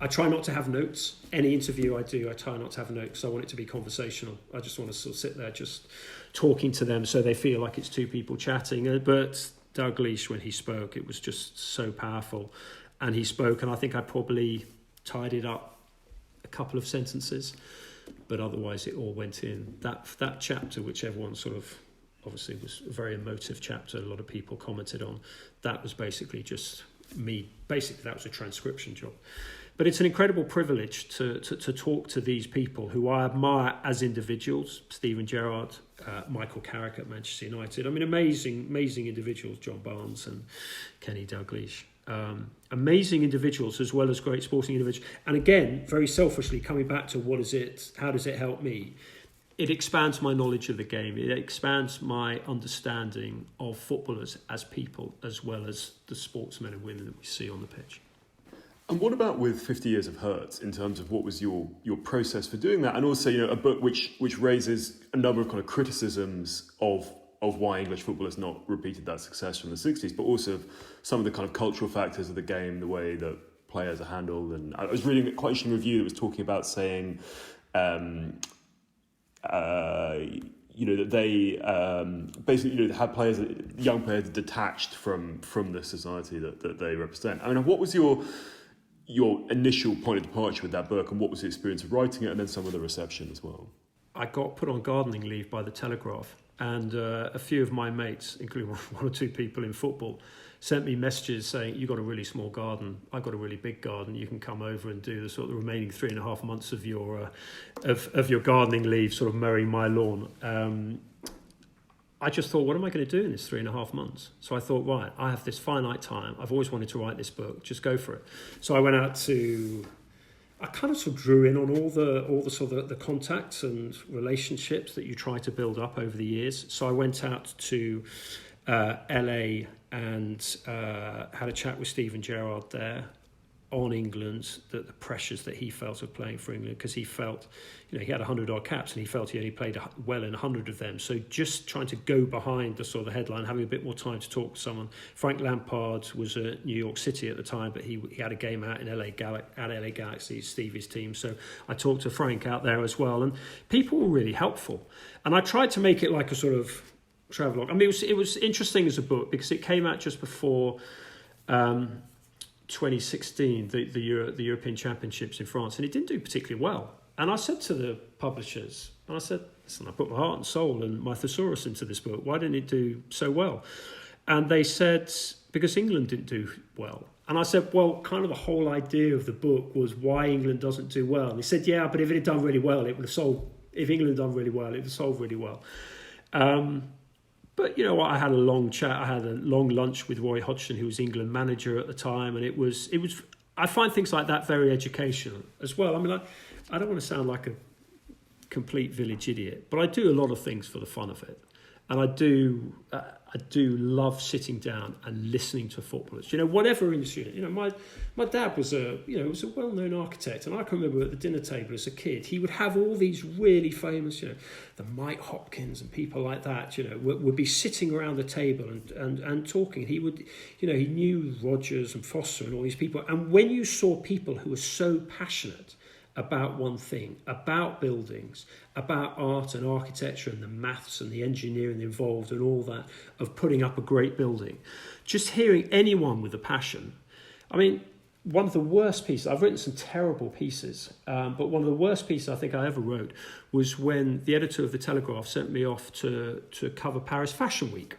I try not to have notes. Any interview I do, I try not to have notes because I want it to be conversational. I just want to sort of sit there just talking to them so they feel like it's 2 people chatting. But Dalglish, when he spoke, it was just so powerful. And he spoke, and I think I probably tidied up a couple of sentences, but otherwise it all went in. That chapter, which everyone sort of, obviously was a very emotive chapter, a lot of people commented on, that was basically just me. Basically, that was a transcription job. But it's an incredible privilege to talk to these people who I admire as individuals. Steven Gerrard, Michael Carrick at Manchester United. I mean, amazing individuals, John Barnes and Kenny Dalglish. Amazing individuals as well as great sporting individuals. And again, very selfishly, coming back to how does it help me? It expands my knowledge of the game. It expands my understanding of footballers as people, as well as the sportsmen and women that we see on the pitch. And what about with 50 Years of Hurt, in terms of what was your process for doing that? And also, you know, a book which raises a number of kind of criticisms of why English football has not repeated that success from the 60s, but also some of the kind of cultural factors of the game, the way that players are handled. And I was reading a quite interesting review that was talking about saying, you know, that they basically, you know, have young players detached from the society that they represent. I mean, what was your initial point of departure with that book, and what was the experience of writing it, and then some of the reception as well? I got put on gardening leave by the Telegraph, and a few of my mates, including 1 or 2 people in football, sent me messages saying, "You've got a really small garden. I've got a really big garden. You can come over and do the sort of the remaining 3.5 months of your gardening leave, sort of mowing my lawn." I just thought, what am I going to do in this 3.5 months? So I thought, right, I have this finite time. I've always wanted to write this book. Just go for it. So I went out I kind of sort of drew in on all the sort of the contacts and relationships that you try to build up over the years. So I went out to LA and had a chat with Steven Gerrard there on England, the pressures that he felt of playing for England, because he felt, you know, he had 100 odd caps and he felt he only played well in 100 of them. So just trying to go behind the sort of the headline, having a bit more time to talk to someone. Frank Lampard was at New York City at the time, but he had a game out in LA Galaxy, Stevie's team. So I talked to Frank out there as well, and people were really helpful. And I tried to make it like a sort of travelogue. I mean, it was interesting as a book because it came out just before 2016, the European Championships in France, and it didn't do particularly well. And I said to the publishers, and I said, listen, I put my heart and soul and my thesaurus into this book. Why didn't it do so well? And they said, because England didn't do well. And I said, well, kind of the whole idea of the book was why England doesn't do well. And he said, yeah, but if it had done really well, it would have sold. If England had done really well, it would have sold really well. But you know what? I had a long chat. I had a long lunch with Roy Hodgson, who was England manager at the time, and it was. I find things like that very educational as well. I mean, I don't want to sound like a complete village idiot, but I do a lot of things for the fun of it, And I do love sitting down and listening to footballers. Whatever industry. My dad was a well-known architect, and I can remember at the dinner table as a kid, he would have all these really famous, the Mike Hopkins and people like that, would be sitting around the table and talking. He would, he knew Rogers and Foster and all these people. And when you saw people who were so passionate about one thing, about buildings, about art and architecture and the maths and the engineering involved and all that of putting up a great building, just hearing anyone with a passion. I mean, one of the worst pieces, I've written some terrible pieces, but one of the worst pieces I think I ever wrote was when the editor of The Telegraph sent me off to cover Paris Fashion Week.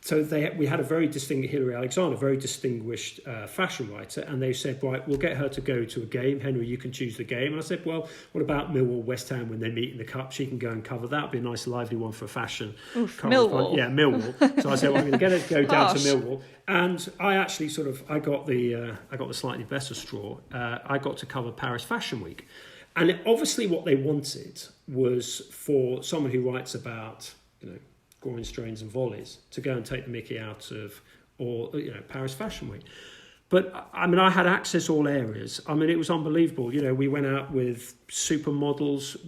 So we had a very distinguished, Hilary Alexander, very distinguished fashion writer, and they said, right, we'll get her to go to a game. Henry, you can choose the game. And I said, well, what about Millwall, West Ham when they meet in the Cup? She can go and cover that. It'd be a nice, lively one for fashion. Oof, Millwall. Yeah, Millwall. So I said, well, I'm going to get her to go down to Millwall. And I actually I got the slightly better straw. I got to cover Paris Fashion Week. And obviously what they wanted was for someone who writes about, groin strains and volleys to go and take the mickey out of, Paris Fashion Week. But I mean, I had access all areas. I mean, it was unbelievable. We went out with supermodels.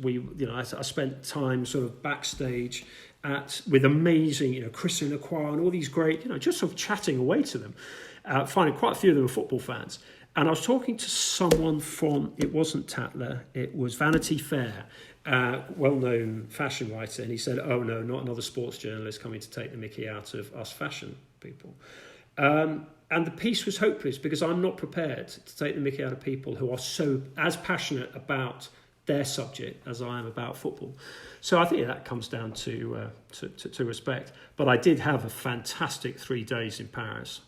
I spent time sort of backstage with amazing, Christian Acquire and all these great, just sort of chatting away to them, finding quite a few of them were football fans. And I was talking to someone from, it wasn't Tatler, it was Vanity Fair, well-known fashion writer, and he said, oh no, not another sports journalist coming to take the mickey out of us fashion people. And the piece was hopeless because I'm not prepared to take the mickey out of people who are so as passionate about their subject as I am about football. So I think that comes down to respect. But I did have a fantastic 3 days in Paris.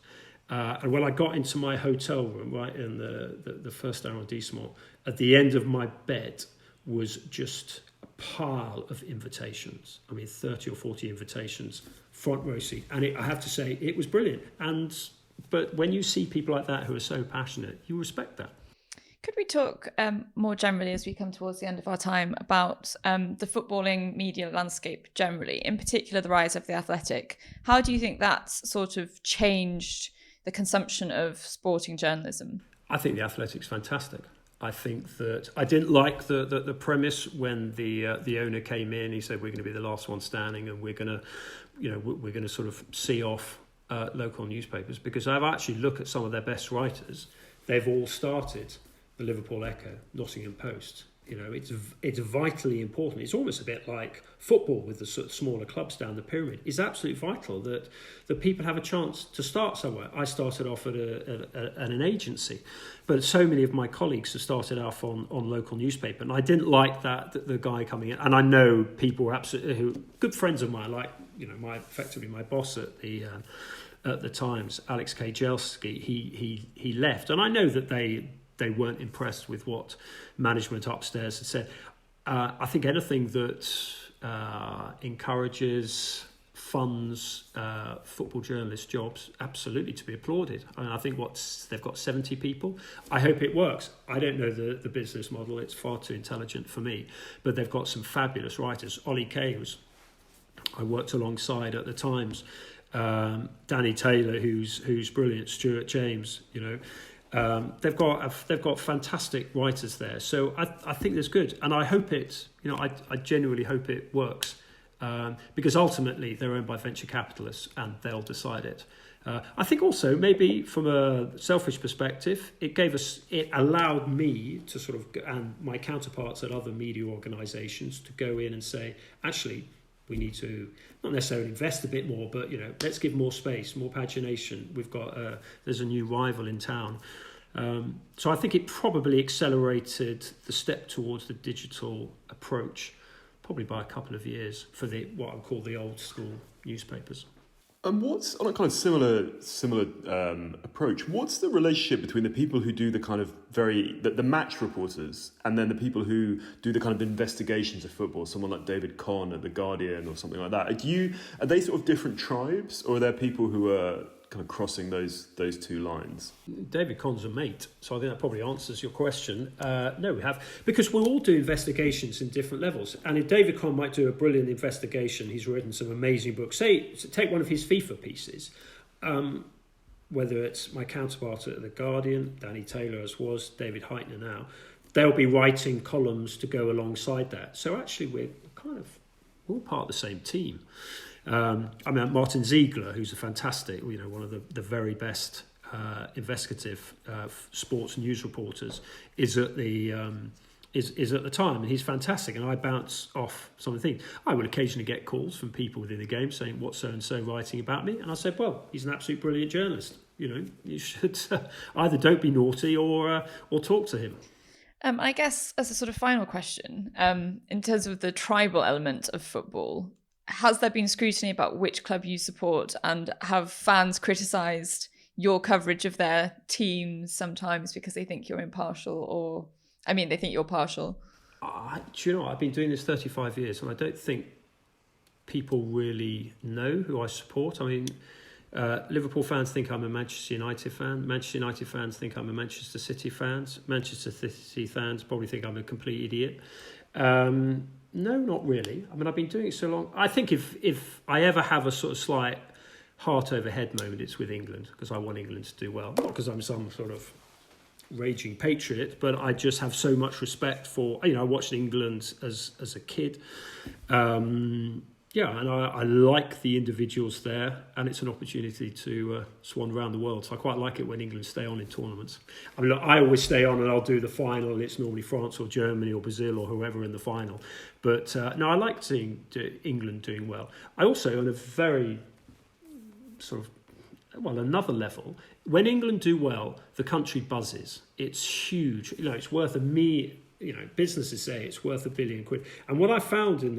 And when I got into my hotel room, right in the first arrondissement, at the end of my bed was just a pile of invitations. I mean, 30 or 40 invitations, front row seat. And I have to say, it was brilliant. But when you see people like that who are so passionate, you respect that. Could we talk more generally as we come towards the end of our time about the footballing media landscape generally, in particular the rise of The Athletic? How do you think that's sort of changed the consumption of sporting journalism? I think The Athletic's fantastic. I think that I didn't like the premise when the owner came in. He said we're going to be the last one standing, and we're going to sort of see off local newspapers, because I've actually looked at some of their best writers. They've all started the Liverpool Echo, Nottingham Post. It's vitally important. It's almost a bit like football with the sort of smaller clubs down the pyramid. It's absolutely vital that people have a chance to start somewhere. I started off at an agency, but so many of my colleagues have started off on local newspaper, and I didn't like that the guy coming in. And I know people were absolutely good friends of mine, like effectively my boss at the Times, Alex K. Jelski. He left, and I know that they weren't impressed with what management upstairs had said. I think anything that encourages, funds football journalists' jobs, absolutely to be applauded. I think they've got 70 people. I hope it works. I don't know the business model. It's far too intelligent for me. But they've got some fabulous writers. Ollie Kay, I worked alongside at the Times. Danny Taylor, who's brilliant. Stuart James, they've got fantastic writers there, so I think that's good, and I hope I genuinely hope it works, because ultimately they're owned by venture capitalists and they'll decide it. I think also maybe from a selfish perspective, it allowed me to sort of, and my counterparts at other media organisations, to go in and say, actually, we need to not necessarily invest a bit more, but let's give more space, more pagination. We've got there's a new rival in town, so I think it probably accelerated the step towards the digital approach, probably by a couple of years for what I call the old school newspapers. And what's on a kind of similar approach? What's the relationship between the people who do the kind of the match reporters and then the people who do the kind of investigations of football? Someone like David Conn at The Guardian or something like that. Are they sort of different tribes, or are there people who are kind of crossing those two lines? David Conn's a mate, so I think that probably answers your question. No, we have, because we all do investigations in different levels. And if David Conn might do a brilliant investigation, he's written some amazing books. Say, take one of his FIFA pieces, whether it's my counterpart at The Guardian, Danny Taylor as was, David Heitner now, they'll be writing columns to go alongside that. So actually we're all part of the same team. Martin Ziegler, who's a fantastic, one of the very best investigative sports news reporters, is at the time, and he's fantastic. And I bounce off some of the things. I would occasionally get calls from people within the game saying, "What's so and so writing about me?" And I said, "Well, he's an absolute brilliant journalist. You should either don't be naughty or talk to him." I guess as a sort of final question, in terms of the tribal element of football, has there been scrutiny about which club you support, and have fans criticised your coverage of their teams sometimes because they think you're impartial, they think you're partial? Do you know what? I've been doing this 35 years, and I don't think people really know who I support. Liverpool fans think I'm a Manchester United fan. Manchester United fans think I'm a Manchester City fan. Manchester City fans probably think I'm a complete idiot. No, not really. I've been doing it so long. I think if I ever have a sort of slight heart over head moment, it's with England, because I want England to do well. Not because I'm some sort of raging patriot, but I just have so much respect for, I watched England as a kid. And I like the individuals there, and it's an opportunity to swan around the world. So I quite like it when England stay on in tournaments. I always stay on and I'll do the final, and it's normally France or Germany or Brazil or whoever in the final. But I like seeing England doing well. I also, on a very another level, when England do well, the country buzzes. It's huge. It's worth businesses say it's worth £1 billion. And what I found in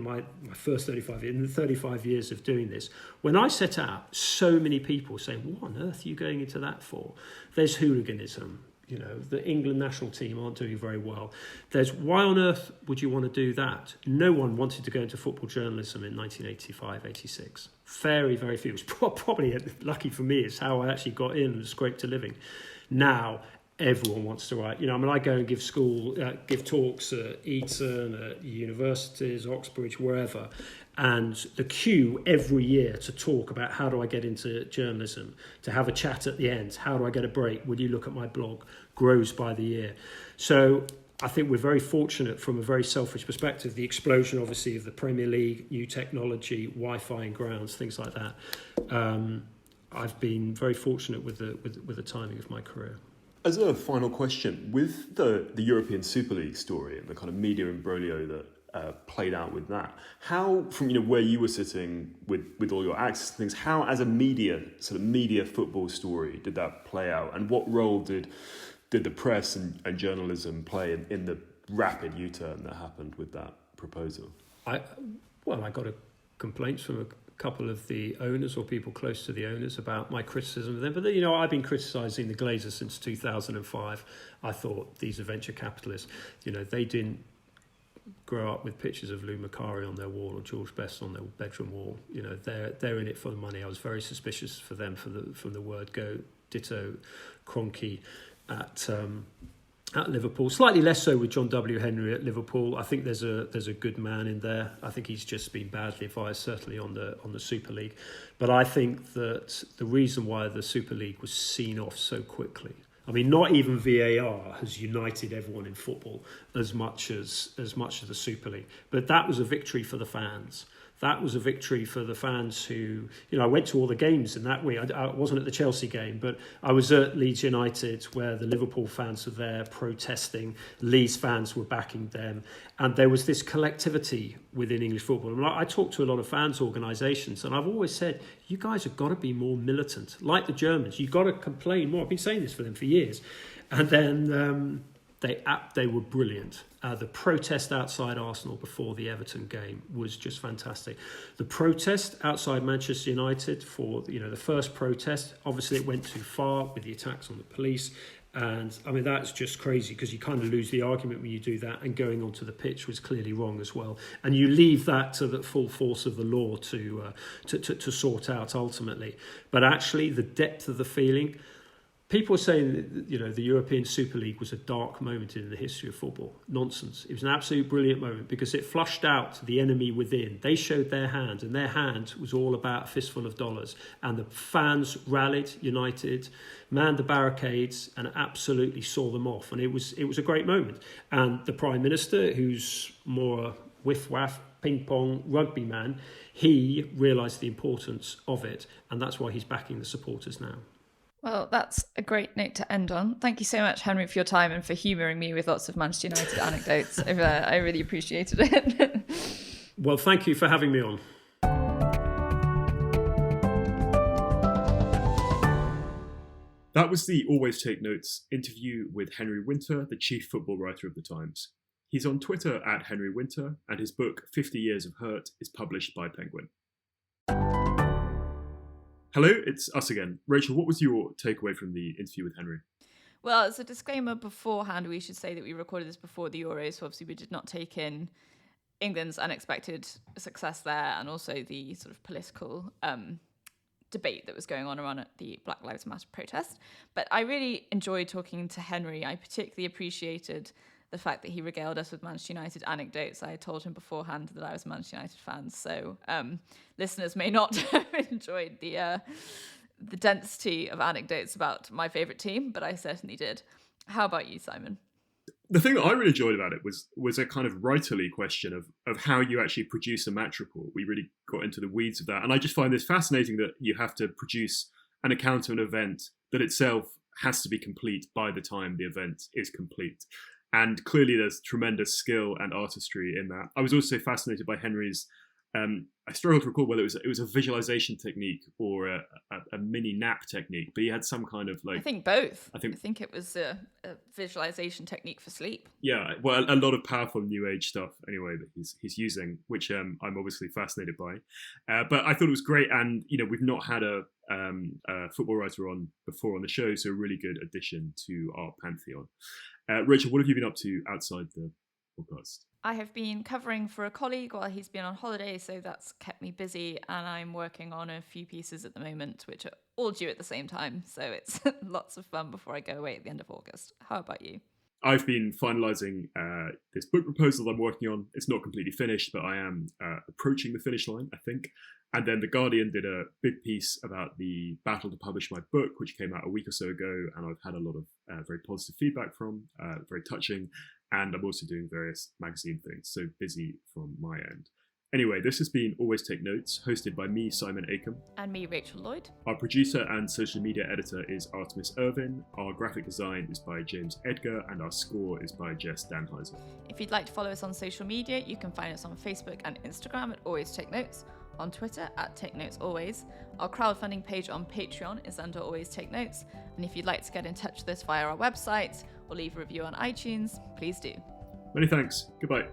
my first 35 years of doing this, when I set out, so many people saying, "What on earth are you going into that for?" There's hooliganism. The England national team aren't doing very well. There's, why on earth would you want to do that? No one wanted to go into football journalism in 1985, 86. Very, very few. It was probably, lucky for me, it's how I actually got in and scraped a living. Now, everyone wants to write. I go and give talks at Eton, at universities, Oxbridge, wherever. And the queue every year to talk about how do I get into journalism, to have a chat at the end, how do I get a break, would you look at my blog, grows by the year. So I think we're very fortunate from a very selfish perspective. The explosion, obviously, of the Premier League, new technology, Wi-Fi in grounds, things like that. I've been very fortunate with the timing of my career. As a final question, with the European Super League story and the kind of media imbroglio that played out with that, how, from where you were sitting with all your access to things, how as a media football story did that play out, and what role did the press and journalism play in the rapid U-turn that happened with that proposal? I got complaints from a couple of the owners or people close to the owners about my criticism of them. But, I've been criticising the Glazers since 2005. I thought these are venture capitalists. They didn't grow up with pictures of Lou Macari on their wall or George Best on their bedroom wall. They're in it for the money. I was very suspicious for them from the word go. Ditto Kroenke at Liverpool. Slightly less so with John W. Henry at Liverpool. I think there's a good man in there. I think he's just been badly advised, certainly on the Super League. But I think that the reason why the Super League was seen off so quickly, not even VAR has united everyone in football as much as the Super League. But that was a victory for the fans. That was a victory for the fans who, I went to all the games in that way. I wasn't at the Chelsea game, but I was at Leeds United where the Liverpool fans were there protesting. Leeds fans were backing them. And there was this collectivity within English football. I talked to a lot of fans' organisations, and I've always said, you guys have got to be more militant. Like the Germans, you've got to complain more. I've been saying this for them for years. And then they were brilliant. The protest outside Arsenal before the Everton game was just fantastic. The protest outside Manchester United for the first protest, obviously it went too far with the attacks on the police, And I mean, that's just crazy because you kind of lose the argument when you do that, and going onto the pitch was clearly wrong as well. And you leave that to the full force of the law to sort out ultimately. But actually, the depth of the feeling, people are saying that, the European Super League was a dark moment in the history of football. Nonsense. It was an absolute brilliant moment because it flushed out the enemy within. They showed their hand, and their hand was all about a fistful of dollars. And the fans rallied, united, manned the barricades, and absolutely saw them off. And it was a great moment. And the Prime Minister, who's more a whiff-waff, ping-pong rugby man, he realised the importance of it. And that's why he's backing the supporters now. Well, that's a great note to end on. Thank you so much, Henry, for your time and for humouring me with lots of Manchester United anecdotes. I really appreciated it. Well, thank you for having me on. That was the Always Take Notes interview with Henry Winter, the chief football writer of The Times. He's on Twitter at Henry Winter, and his book 50 Years of Hurt is published by Penguin. Hello, it's us again. Rachel, what was your takeaway from the interview with Henry? Well, as a disclaimer beforehand, we should say that we recorded this before the Euros, so obviously we did not take in England's unexpected success there and also the sort of political debate that was going on around the Black Lives Matter protest. But I really enjoyed talking to Henry. I particularly appreciated the fact that he regaled us with Manchester United anecdotes. I told him beforehand that I was a Manchester United fan, so listeners may not have enjoyed the density of anecdotes about my favourite team, but I certainly did. How about you, Simon? The thing that I really enjoyed about it was a kind of writerly question of how you actually produce a match report. We really got into the weeds of that. And I just find this fascinating that you have to produce an account of an event that itself has to be complete by the time the event is complete. And clearly there's tremendous skill and artistry in that. I was also fascinated by Henry's, I struggle to recall whether it was a visualization technique or a mini nap technique, but he had some kind of like... I think both. I think it was a visualization technique for sleep. Yeah, well, a lot of powerful new age stuff anyway that he's using, which I'm obviously fascinated by. But I thought it was great, and we've not had a football writer on before on the show, so a really good addition to our pantheon. Rachel, what have you been up to outside the podcast? I have been covering for a colleague while he's been on holiday, so that's kept me busy, and I'm working on a few pieces at the moment, which are all due at the same time, so it's lots of fun before I go away at the end of August. How about you? I've been finalising this book proposal I'm working on. It's not completely finished, but I am approaching the finish line, I think. And then The Guardian did a big piece about the battle to publish my book, which came out a week or so ago, and I've had a lot of very positive feedback from, very touching. And I'm also doing various magazine things, so busy from my end. Anyway, this has been Always Take Notes, hosted by me, Simon Akam. And me, Rachel Lloyd. Our producer and social media editor is Artemis Irvin. Our graphic design is by James Edgar, and our score is by Jess Danheiser. If you'd like to follow us on social media, you can find us on Facebook and Instagram at Always Take Notes, on Twitter at Take Notes Always. Our crowdfunding page on Patreon is under Always Take Notes. And if you'd like to get in touch with us via our website or leave a review on iTunes, please do. Many thanks. Goodbye.